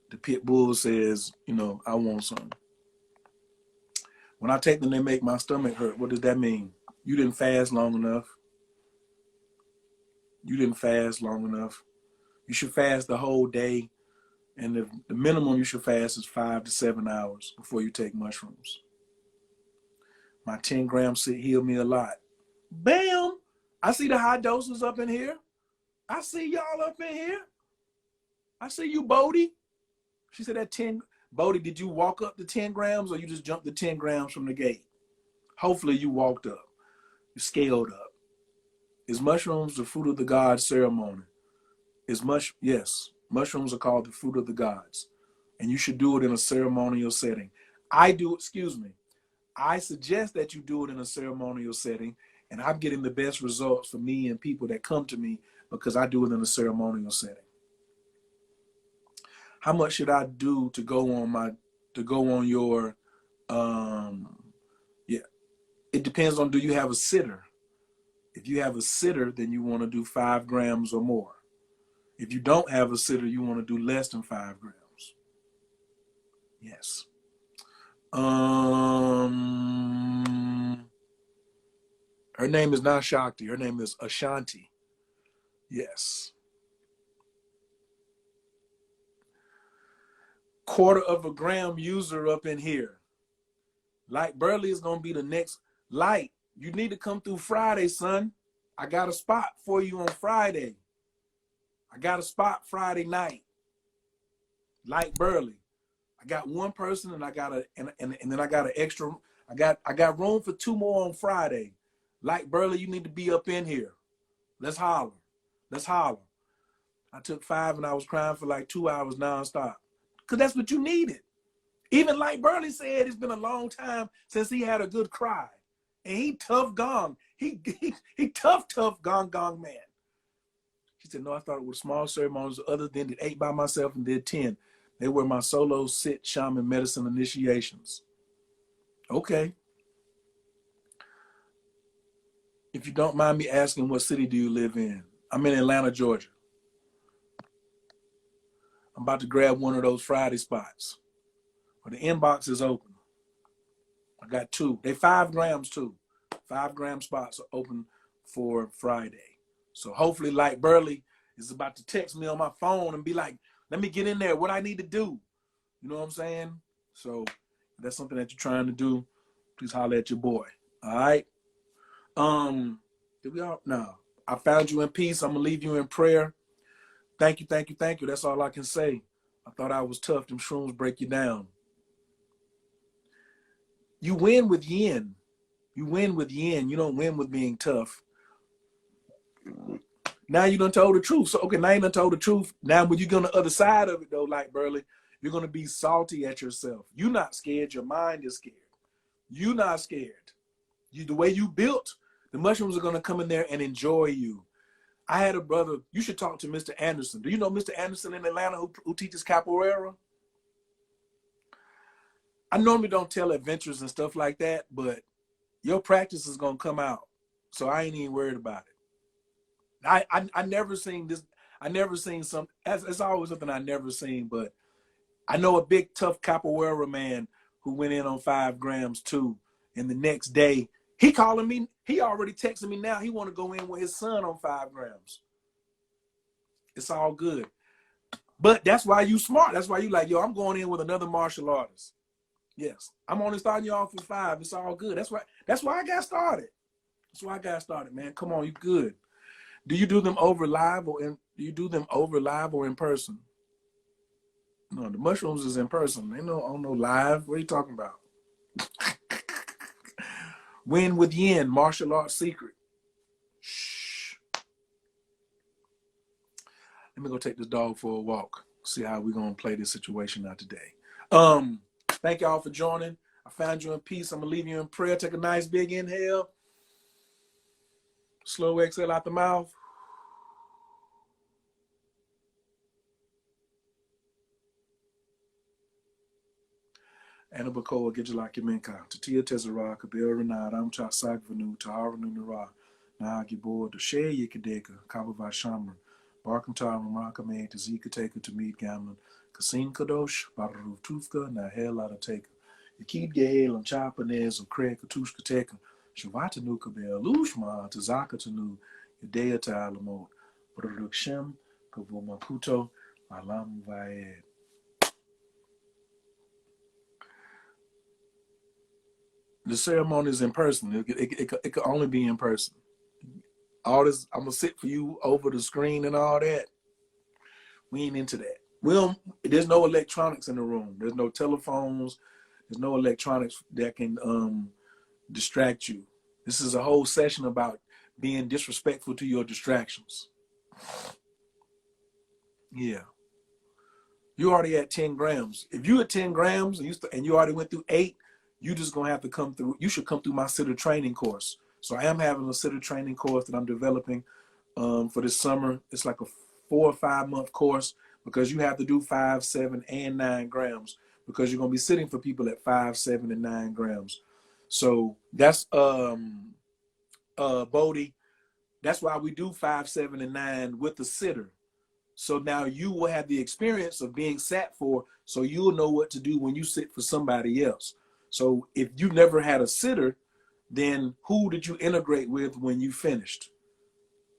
The pit bull says, you know, I want something. When I take them, they make my stomach hurt. What does that mean? You didn't fast long enough. You didn't fast long enough. You should fast the whole day. And the minimum you should fast is 5 to 7 hours before you take mushrooms. My 10 grams sit healed me a lot. Bam! I see the high doses up in here. I see y'all up in here. I see you, Bodie. She said that 10. Bodie, did you walk up to 10 grams or you just jumped the 10 grams from the gate? Hopefully you walked up. You scaled up. Is mushrooms the fruit of the gods ceremony? Yes, mushrooms are called the fruit of the gods. And you should do it in a ceremonial setting. I suggest that you do it in a ceremonial setting, and I'm getting the best results for me and people that come to me because I do it in a ceremonial setting. How much should I do to go on your yeah. It depends on, do you have a sitter? If you have a sitter, then you want to do 5 grams or more. If you don't have a sitter, you want to do less than 5 grams. Yes. Her name is not Shakti. Her name is Ashanti. Yes. 1/4 gram user up in here. Light Burley is going to be the next. Light, you need to come through Friday, son. I got a spot for you on Friday. I got a spot Friday night. Light Burley. I got one person and I got and then I got an extra. I got room for 2 more on Friday. Light Burley, you need to be up in here. Let's holler. Let's holler. I took 5 and I was crying for like 2 hours nonstop. Because that's what you needed. Even Light Burley said it's been a long time since he had a good cry. And he tough gong. He tough gong man. She said, no, I thought it was small ceremonies other than did 8 by myself and did 10. They were my solo sit shaman medicine initiations. Okay. If you don't mind me asking, what city do you live in? I'm in Atlanta, Georgia. I'm about to grab one of those Friday spots. But the inbox is open. I got 2. They 5 grams too. 5 gram spots are open for Friday. So hopefully Light Burley is about to text me on my phone and be like, let me get in there, what I need to do. You know what I'm saying? So if that's something that you're trying to do, please holler at your boy. All right. Did we all? No. I found you in peace. I'm gonna leave you in prayer. Thank you. That's all I can say. I thought I was tough. Them shrooms break you down. You win with yin. You win with yin. You don't win with being tough. Now you done told the truth. So, okay, now you done told the truth. Now when you get on the other side of it, though, like Burley, you're going to be salty at yourself. You're not scared. Your mind is scared. You're not scared. The way you built, the mushrooms are going to come in there and enjoy you. I had a brother. You should talk to Mr. Anderson. Do you know Mr. Anderson in Atlanta who teaches capoeira? I normally don't tell adventures and stuff like that, but your practice is going to come out. So I ain't even worried about it. I never seen this. I never seen some. It's always something I never seen. But I know a big tough capoeira man who went in on 5 grams too. And the next day he calling me. He already texting me now. He want to go in with his son on 5 grams. It's all good. But that's why you smart. That's why you like, yo, I'm going in with another martial artist. Yes, I'm only starting you off with 5. It's all good. That's why I got started. That's why I got started, man. Come on, you good. Do you do them over live or in person? No, the mushrooms is in person. Ain't no on no live. What are you talking about? Win with yin, martial arts secret. Shh. Let me go take this dog for a walk. See how we're gonna play this situation out today. Thank y'all for joining. I found you in peace. I'm gonna leave you in prayer. Take a nice big inhale. Slow exhale out the mouth. Anabakoa Gijalaki Minka, Tatia Tezara, Kabir Renard, Amcha Sagvanu, Taharanu Nara, Nagibor, the Shea Yikadeka, Kabava Shamra, Barkantar, Maraka May, Tazika Taker to meet Gamlin, Kasim Kadosh, Bararu Tufka, Nahel Adateka, Yakid Gahel and Chapanez, or Craig Katushka Teka, Shavata Nukabel, Lushma, Tazaka Tanu, Yadea Talamo, Baruk Shem, Kavumakuto, Alam Vaed. The ceremony is in person. It could only be in person. All this, I'm gonna sit for you over the screen and all that. We ain't into that. We don't. There's no electronics in the room. There's no telephones. There's no electronics that can distract you. This is a whole session about being disrespectful to your distractions. Yeah. You already at 10 grams. If you at 10 grams and you already went through 8, you just gonna have to come through. You should come through my sitter training course. So I am having a sitter training course that I'm developing for this summer. It's like a 4 or 5 month course because you have to do 5, 7, and 9 grams because you're gonna be sitting for people at 5, 7, and 9 grams. So that's Bodie. That's why we do 5, 7, and 9 with the sitter. So now you will have the experience of being sat for, so you'll know what to do when you sit for somebody else. So if you never had a sitter, then who did you integrate with when you finished?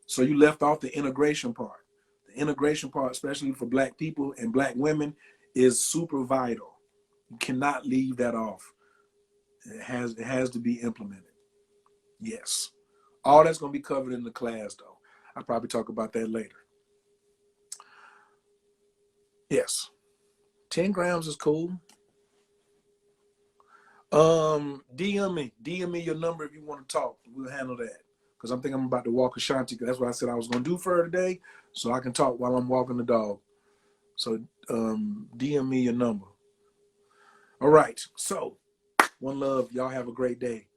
So you left off the integration part. The integration part, especially for Black people and Black women, is super vital. You cannot leave that off. It has to be implemented. Yes. All that's going to be covered in the class, though. I'll probably talk about that later. Yes. 10 grams is cool. DM me your number if you want to talk. We'll handle that. Because I'm thinking I'm about to walk Ashanti. That's what I said I was going to do for her today. So I can talk while I'm walking the dog. So DM me your number. All right. So one love. Y'all have a great day.